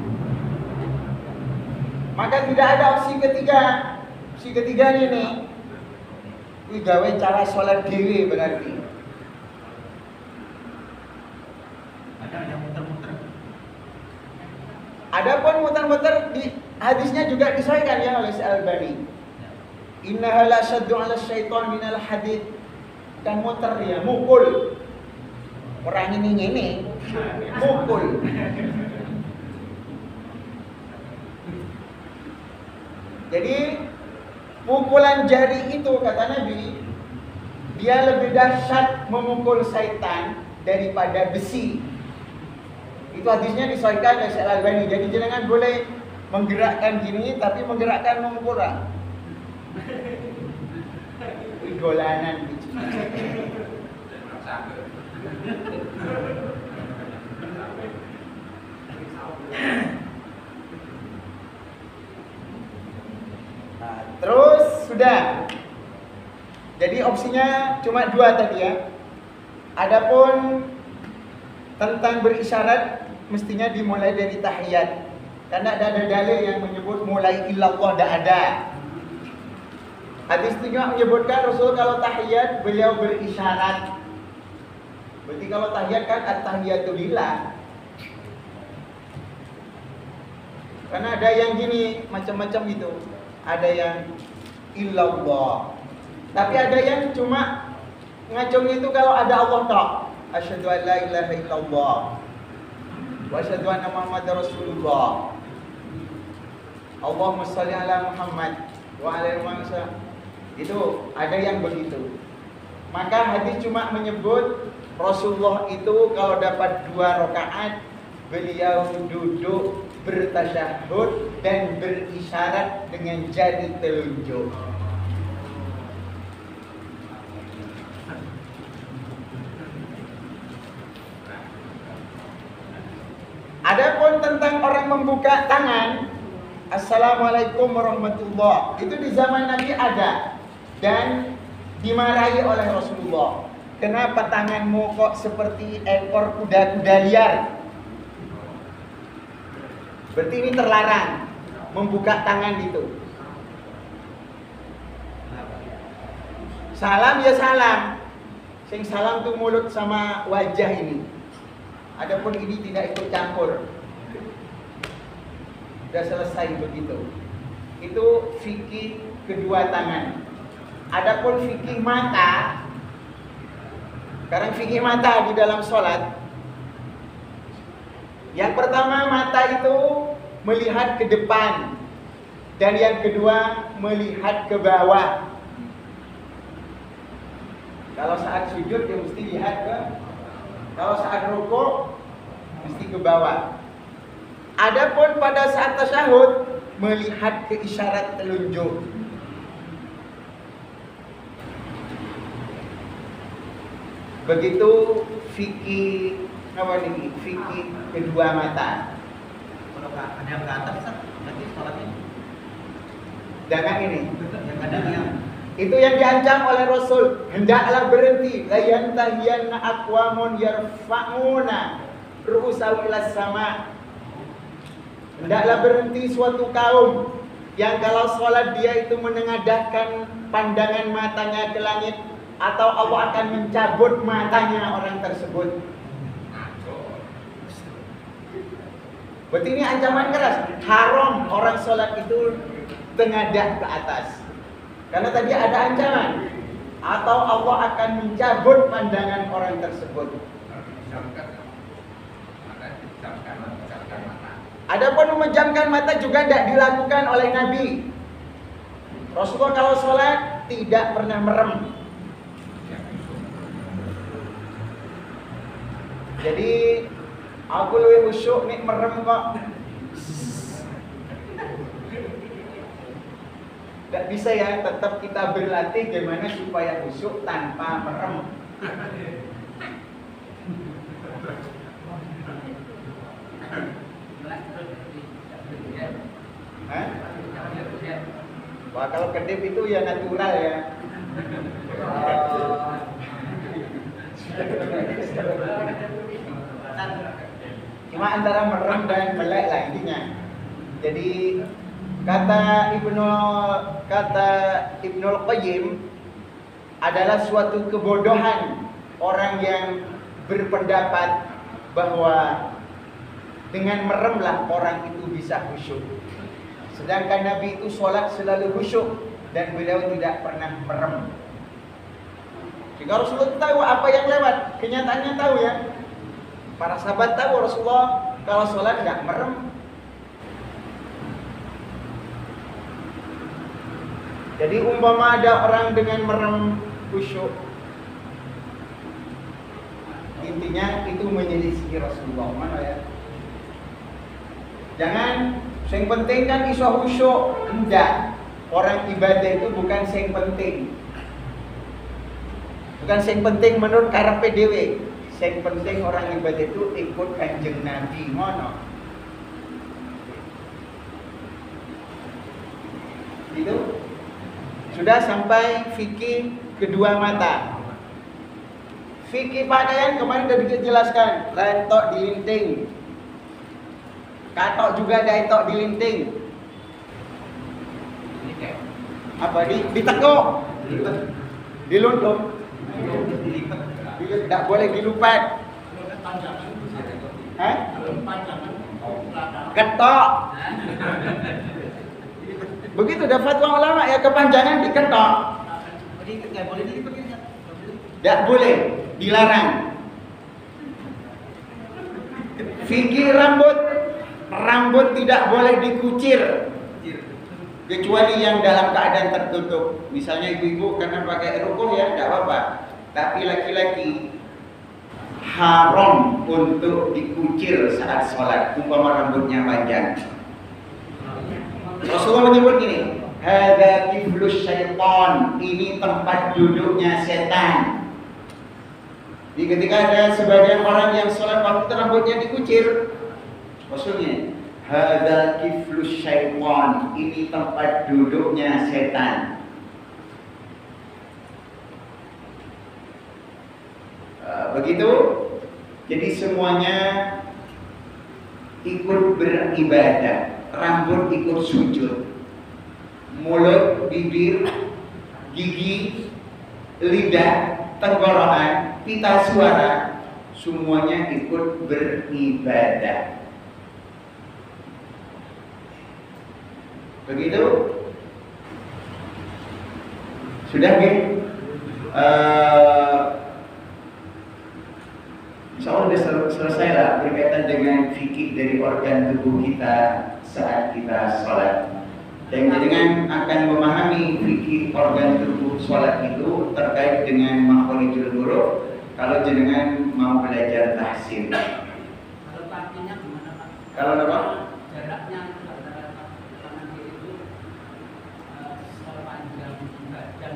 Maka tidak ada opsi ketiga. Opsi ketiga ini nih, gawe cara sholat dewi berarti. Ada yang muter-muter. Adapun muter-muter di hadisnya juga disahihkan ya oleh Al-Albani. Innaha la shaddu 'ala syaitan minal hadid. Kan muter ya, mukul. Orang ini mukul. Jadi pukulan jari itu kata Nabi, dia lebih dahsyat memukul syaitan daripada besi. Itu hadisnya disahihkan oleh Al-Albani. Jadi jangan boleh menggerakkan gini tapi menggerakkan memukul. Dolanan gitu. Nah, terus sudah. Jadi opsinya cuma dua tadi ya. Adapun tentang berisyarat mestinya dimulai dari tahiyat. Karena ada dalil yang menyebut mulai illallah tidak ada. Hadis itu juga menyebutkan Rasul kalau tahiyat beliau berisyarat. Berarti kalau tahiyat kan at-tahiyatu lillah. Karena ada yang gini, macam-macam gitu. Ada yang illallah. Tapi ada yang cuma ngacung itu kalau ada Allah tok. Asyhadu an la ilaha illallah. Wa asyhadu anna Muhammadar Rasulullah. Allahumma shalli ala Muhammad wa ala Muhammad. Itu ada yang begitu. Maka hadis cuma menyebut Rasulullah itu kalau dapat 2 rakaat beliau duduk bertasyahud dan berisyarat dengan jari telunjuk. Adapun tentang orang membuka tangan, Assalamualaikum warahmatullah, itu di zaman Nabi ada dan dimarahi oleh Rasulullah. Kenapa tanganmu kok seperti ekor kuda-kuda liar? Berarti ini terlarang membuka tangan itu. Salam ya salam. Sing salam tuh mulut sama wajah ini. Adapun ini tidak ikut campur. Sudah selesai begitu. Itu fikih kedua tangan. Adapun fikih mata, sekarang fikih mata di dalam sholat. Yang pertama, mata itu melihat ke depan, dan yang kedua melihat ke bawah. Kalau saat sujud dia mesti lihat ke, kalau saat rukuk mesti ke bawah. Adapun pada saat tasyahud melihat ke isyarat telunjuk. Begitu fikih apa nih? Fikih kedua mata. Kalau ada yang ke atas, berarti sholatnya Jangan ini. yang kadang yang Itu yang diancam oleh Rasul. Hendaklah berhenti. La yantahiyanna aqwamun yarfa'una ru'usahum ilas sama. Hendaklah berhenti suatu kaum yang kalau sholat dia itu menengadahkan pandangan matanya ke langit, atau Allah akan mencabut matanya orang tersebut. Berarti ini ancaman keras. Haram orang sholat itu tengadah ke atas. Karena tadi ada ancaman. Atau Allah akan mencabut pandangan orang tersebut. Adapun memejamkan mata juga tidak dilakukan oleh Nabi. Rasulullah kalau sholat tidak pernah merem. Jadi aku lebih khusyuk nih merem kok. Tidak bisa ya, tetap kita berlatih gimana supaya khusyuk tanpa merem. Hah? Wah, kalau kedip itu ya natural ya. Cuma antara merem dan melek lah intinya. Jadi kata Ibnul Qayyim adalah suatu kebodohan orang yang berpendapat bahwa dengan meremlah orang itu bisa khusyuk. Sedangkan Nabi itu sholat selalu khusyuk dan beliau tidak pernah merem. Jika Rasulullah tahu apa yang lewat, kenyataannya tahu ya. Para sahabat tahu Rasulullah kalau sholat nggak merem. Jadi umpama ada orang dengan merem khusyuk, intinya itu menyelisih Rasulullah. Mana ya? Jangan, yang penting kan iso khusyuk. Enggak. Orang ibadah itu bukan yang penting. Bukan yang penting menurut karepe dhewe. Yang penting orang ibadah itu ikut Kanjeng Nabi. Ngono. Itu sudah sampai fikih kedua mata. Fikih pakaian kemarin sudah dijelaskan. Lentok dilinting. Katok juga ada etok dilinting. Apa ditekuk, diluntuk, tidak boleh dilupat. Ketok. Begitu dah fatwa ulama ya, kepanjangan diketok. Tidak boleh, dilarang. Fikih rambut tidak boleh dikucir. Kecuali yang dalam keadaan tertutup. Misalnya ibu-ibu karena pakai rukuh ya tidak apa-apa. Tapi laki-laki haram untuk dikucir saat sholat, umpama rambutnya panjang. Rasulullah menyebut gini, hadza kiflus syaitan, ini tempat duduknya setan. Jadi ketika ada sebagian orang yang sholat waktu rambutnya dikucir, maksudnya hadza kiflus syaitan, ini tempat duduknya setan. Begitu. Jadi semuanya ikut beribadah. Rambut ikut sujud, mulut, bibir, gigi, lidah, tenggorokan, pita suara, semuanya ikut beribadah. Begitu? Sudah gitu? Insya Allah sudah selesai lah berkaitan dengan fikih dari organ tubuh kita saat kita sholat. Dan dengan akan memahami fikih organ tubuh sholat itu terkait dengan makhorijul huruf. Kalau jenengan mau belajar tahsin. Kalau kakinya gimana Pak? Kalau apa? Jaraknya antara kanan kiri itu sepanjang badan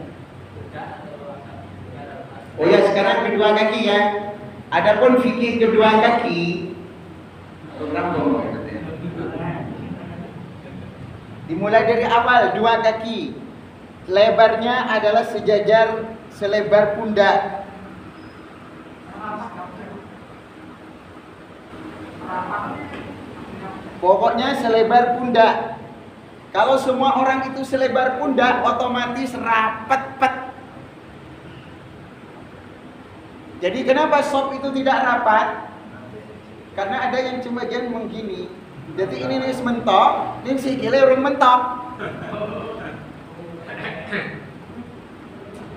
beda atau jarak? Oh ya, sekarang kedua kaki ya. Adapun fikih kedua kaki, dimulai dari awal dua kaki, lebarnya adalah sejajar selebar pundak. Pokoknya selebar pundak. Kalau semua orang itu selebar pundak, otomatis rapat-pat. Jadi kenapa sop itu tidak rapat? Karena ada yang cuma bagian menggini. Jadi ini nih mentok, ini sikile urung mentok.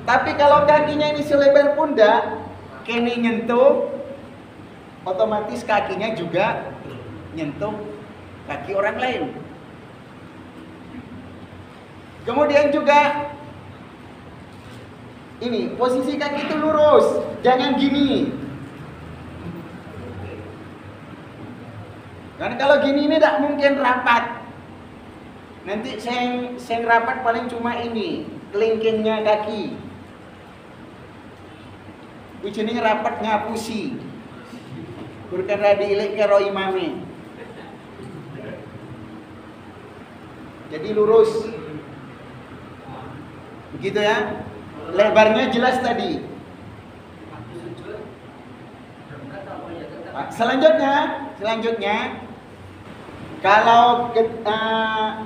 Tapi kalau kakinya ini selebar pundak, kene nyentuh, otomatis kakinya juga nyentuh kaki orang lain. Kemudian juga ini posisi kaki itu lurus, jangan gini. Karena kalau gini ini tidak mungkin rapat. Nanti seng rapat paling cuma ini, kelingkingnya kaki. Ujungnya rapat ngapusi. Kurkara diilik ke roi mame. Jadi lurus. Begitu ya. Lebarnya jelas tadi. Selanjutnya kalau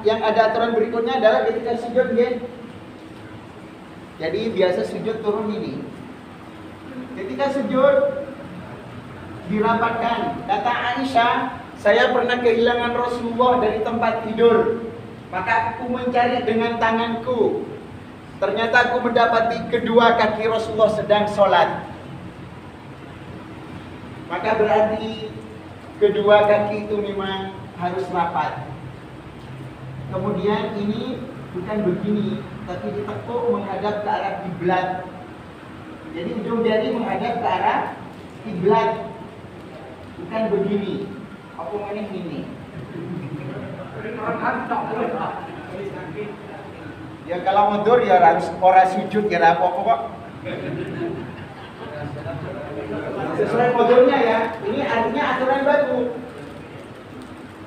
yang ada aturan berikutnya adalah ketika sujud ya. Jadi biasa sujud turun ini. Ketika sujud dirapatkan. Kata Aisyah, saya pernah kehilangan Rasulullah dari tempat tidur. Maka aku mencari dengan tanganku. Ternyata aku mendapati kedua kaki Rasulullah sedang sholat. Maka berarti kedua kaki itu memang harus rapat. Kemudian ini bukan begini, tapi ditekuk menghadap ke arah kiblat. Jadi ujung jari menghadap ke arah kiblat, bukan begini. Aku ini. Ya kalau mundur ya harus orang sujud ya apa-apa kok. Sesuai modulnya ya. Ini artinya aturan baku.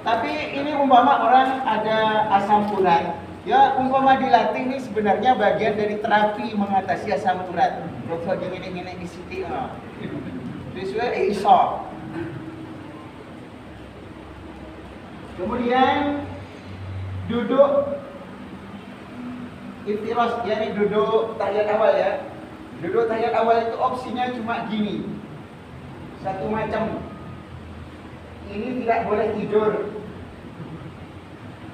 Tapi ini umpama orang ada asam urat. Ya umpama dilatih ini sebenarnya bagian dari terapi mengatasi asam urat. Kalau gini di sini. Sesuai iso. Kemudian duduk Iftirash, yakni duduk tahiyat awal ya. Duduk tahiyat awal itu opsinya cuma gini. Satu macam. Ini tidak boleh tidur.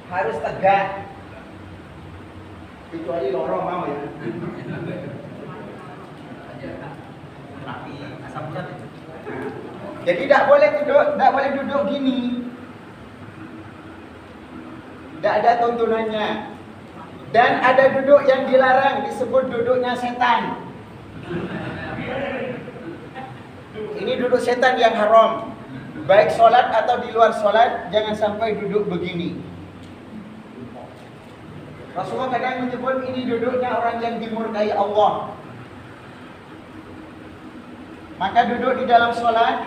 Harus tegak. Kecuali lorong mau ya. Rapi asam urat. Jadi tidak boleh duduk gini. Tidak ada tuntunannya. Dan ada duduk yang dilarang, disebut duduknya setan. Ini duduk setan yang haram. Baik sholat atau di luar sholat, jangan sampai duduk begini. Rasulullah kadang menyebut ini duduknya orang yang dimurkai Allah. Maka duduk di dalam sholat,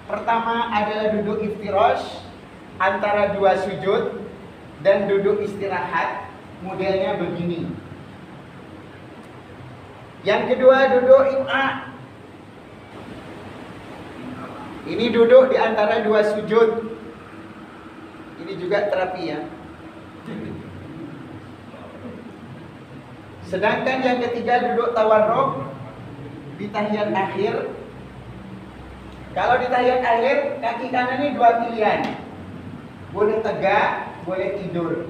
pertama adalah duduk iftirash antara dua sujud, dan duduk istirahat modelnya begini. Yang kedua duduk im'a. Ini duduk di antara dua sujud. Ini juga terapi ya. Sedangkan yang ketiga duduk tawarruk di tahiyat akhir. Kalau di tahiyat akhir, kaki kanan ini dua pilihan. Boleh tegak, boleh tidur.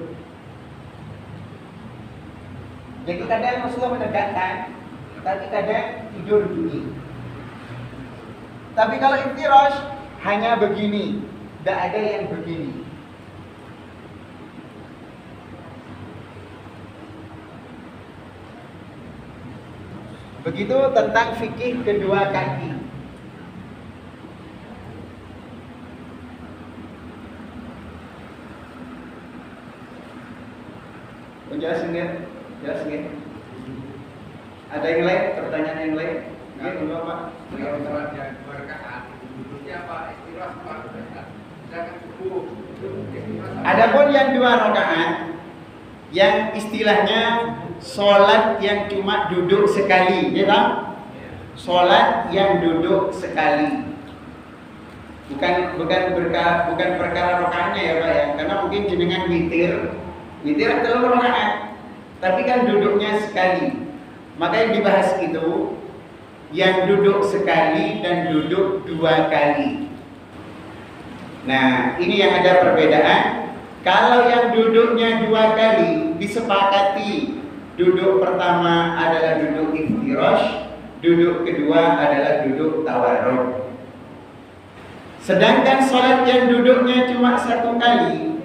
Jadi kadang Rasulullah menegakkan, tapi kadang tidur begini. Tapi kalau iftirash hanya begini, tidak ada yang begini. Begitu tentang fikih kedua kaki. Jelasin ya? Jelasin. Ada yang lain? Pertanyaan yang lain? Ya, dulu Pak. Kalau sholat yang berkaat, duduknya apa? Istirahat apa? Jangan subuh. Adapun yang 2 rakaat, yang istilahnya sholat yang cuma duduk sekali, ya kan? Sholat yang duduk sekali. Bukan perkara rakaatnya ya Pak ya, karena mungkin jenengan witir 3 rakaat, tapi kan duduknya sekali. Maka yang dibahas itu yang duduk sekali dan duduk 2 kali. Nah, ini yang ada perbedaan. Kalau yang duduknya 2 kali disepakati, duduk pertama adalah duduk iftirash, duduk kedua adalah duduk tawarruk. Sedangkan sholat yang duduknya cuma 1 kali,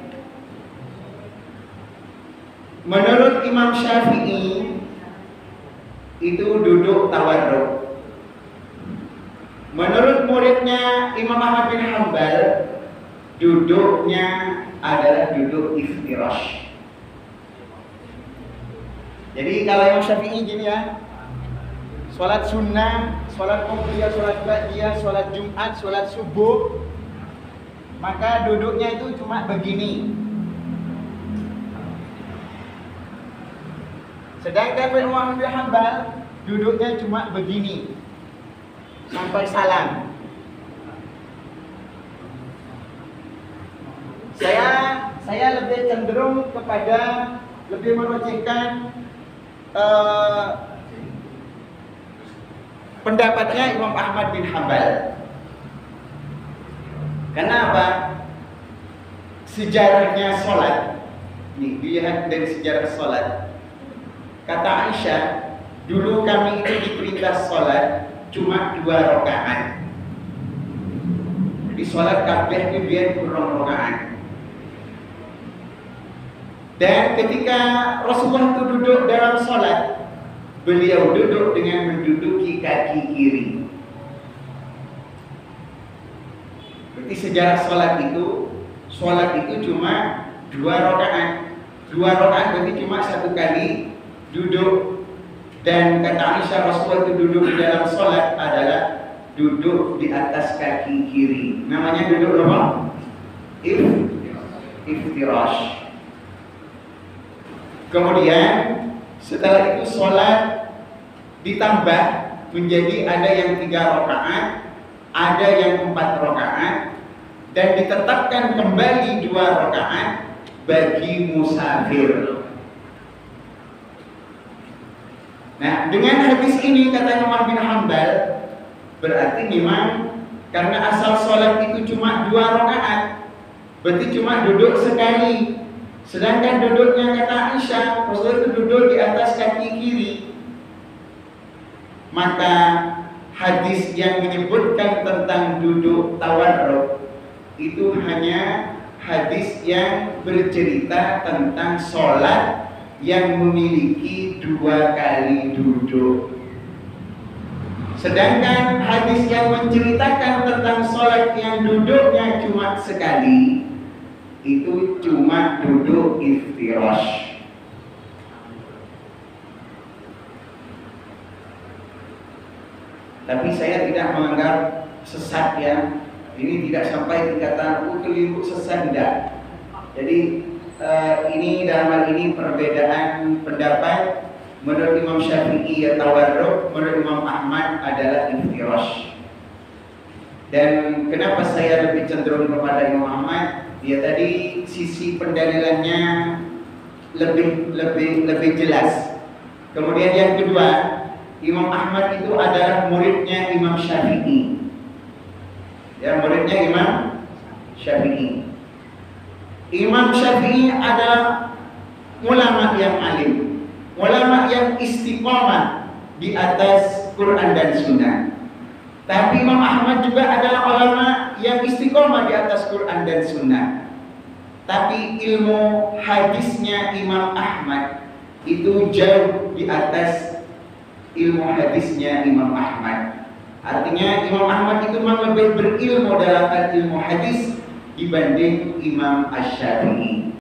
menurut Imam Syafi'i itu duduk tawarruk. Menurut muridnya Imam Ahmad bin Hanbal, duduknya adalah duduk iftirash. Jadi kalau Imam Syafi'i gini ya, sholat sunnah, sholat qobliyah, sholat ba'diyah, sholat Jumat, sholat subuh, maka duduknya itu cuma begini. Sedangkan Imam Ahmad bin Hanbal duduknya cuma begini sampai salam. Saya lebih cenderung kepada lebih merujukkan pendapatnya Imam Ahmad bin Hanbal. Kenapa? Sejarahnya sholat. Nih, dilihat dari sejarah sholat. Kata Aisyah, dulu kami itu diperintah sholat cuma 2 rakaat. Di sholat kabeh itu biar kurang rakaat. Dan ketika Rasulullah itu duduk dalam sholat, beliau duduk dengan menduduki kaki kiri. Berarti sejarah sholat itu cuma 2 rakaat. 2 rakaat berarti cuma 1 kali duduk. Dan kata Aisyah, Rasulullah itu duduk di dalam sholat adalah duduk di atas kaki kiri. Namanya duduk apa? Iftirash. Kemudian setelah itu sholat ditambah menjadi ada yang 3 rakaat, ada yang 4 rakaat, dan ditetapkan kembali 2 rakaat bagi musafir. Nah, dengan hadis ini kata Umar bin Hambal, berarti memang karena asal sholat itu cuma 2 rakaat, berarti cuma duduk sekali. Sedangkan duduknya kata Aisyah, Rasulullah itu duduk di atas kaki kiri. Maka hadis yang menyebutkan tentang duduk tawarruk itu hanya hadis yang bercerita tentang sholat yang memiliki 2 kali duduk. Sedangkan hadis yang menceritakan tentang sholat yang duduknya cuma sekali, itu cuma duduk iftirash. Tapi saya tidak menganggap sesat ya. Ini tidak sampai tingkatan keliru sesat, tidak. Jadi ini dalam hal ini perbedaan pendapat. Menurut Imam Syafi'i ya tawarruk, menurut Imam Ahmad adalah iftirash. Dan kenapa saya lebih cenderung kepada Imam Ahmad? Ya tadi sisi pendalilannya lebih jelas. Kemudian yang kedua, Imam Ahmad itu adalah muridnya Imam Syafi'i. Ya, muridnya Imam Syafi'i. Imam Syafi'i adalah ulama yang alim, ulama yang istiqomah di atas Quran dan Sunnah. Tapi Imam Ahmad juga adalah ulama yang istiqomah di atas Quran dan Sunnah. Tapi ilmu hadisnya Imam Ahmad itu jauh di atas ilmu hadisnya Imam Ahmad. Artinya Imam Ahmad itu memang lebih berilmu dalam ilmu hadis dibanding Imam Asy-Syafi'i.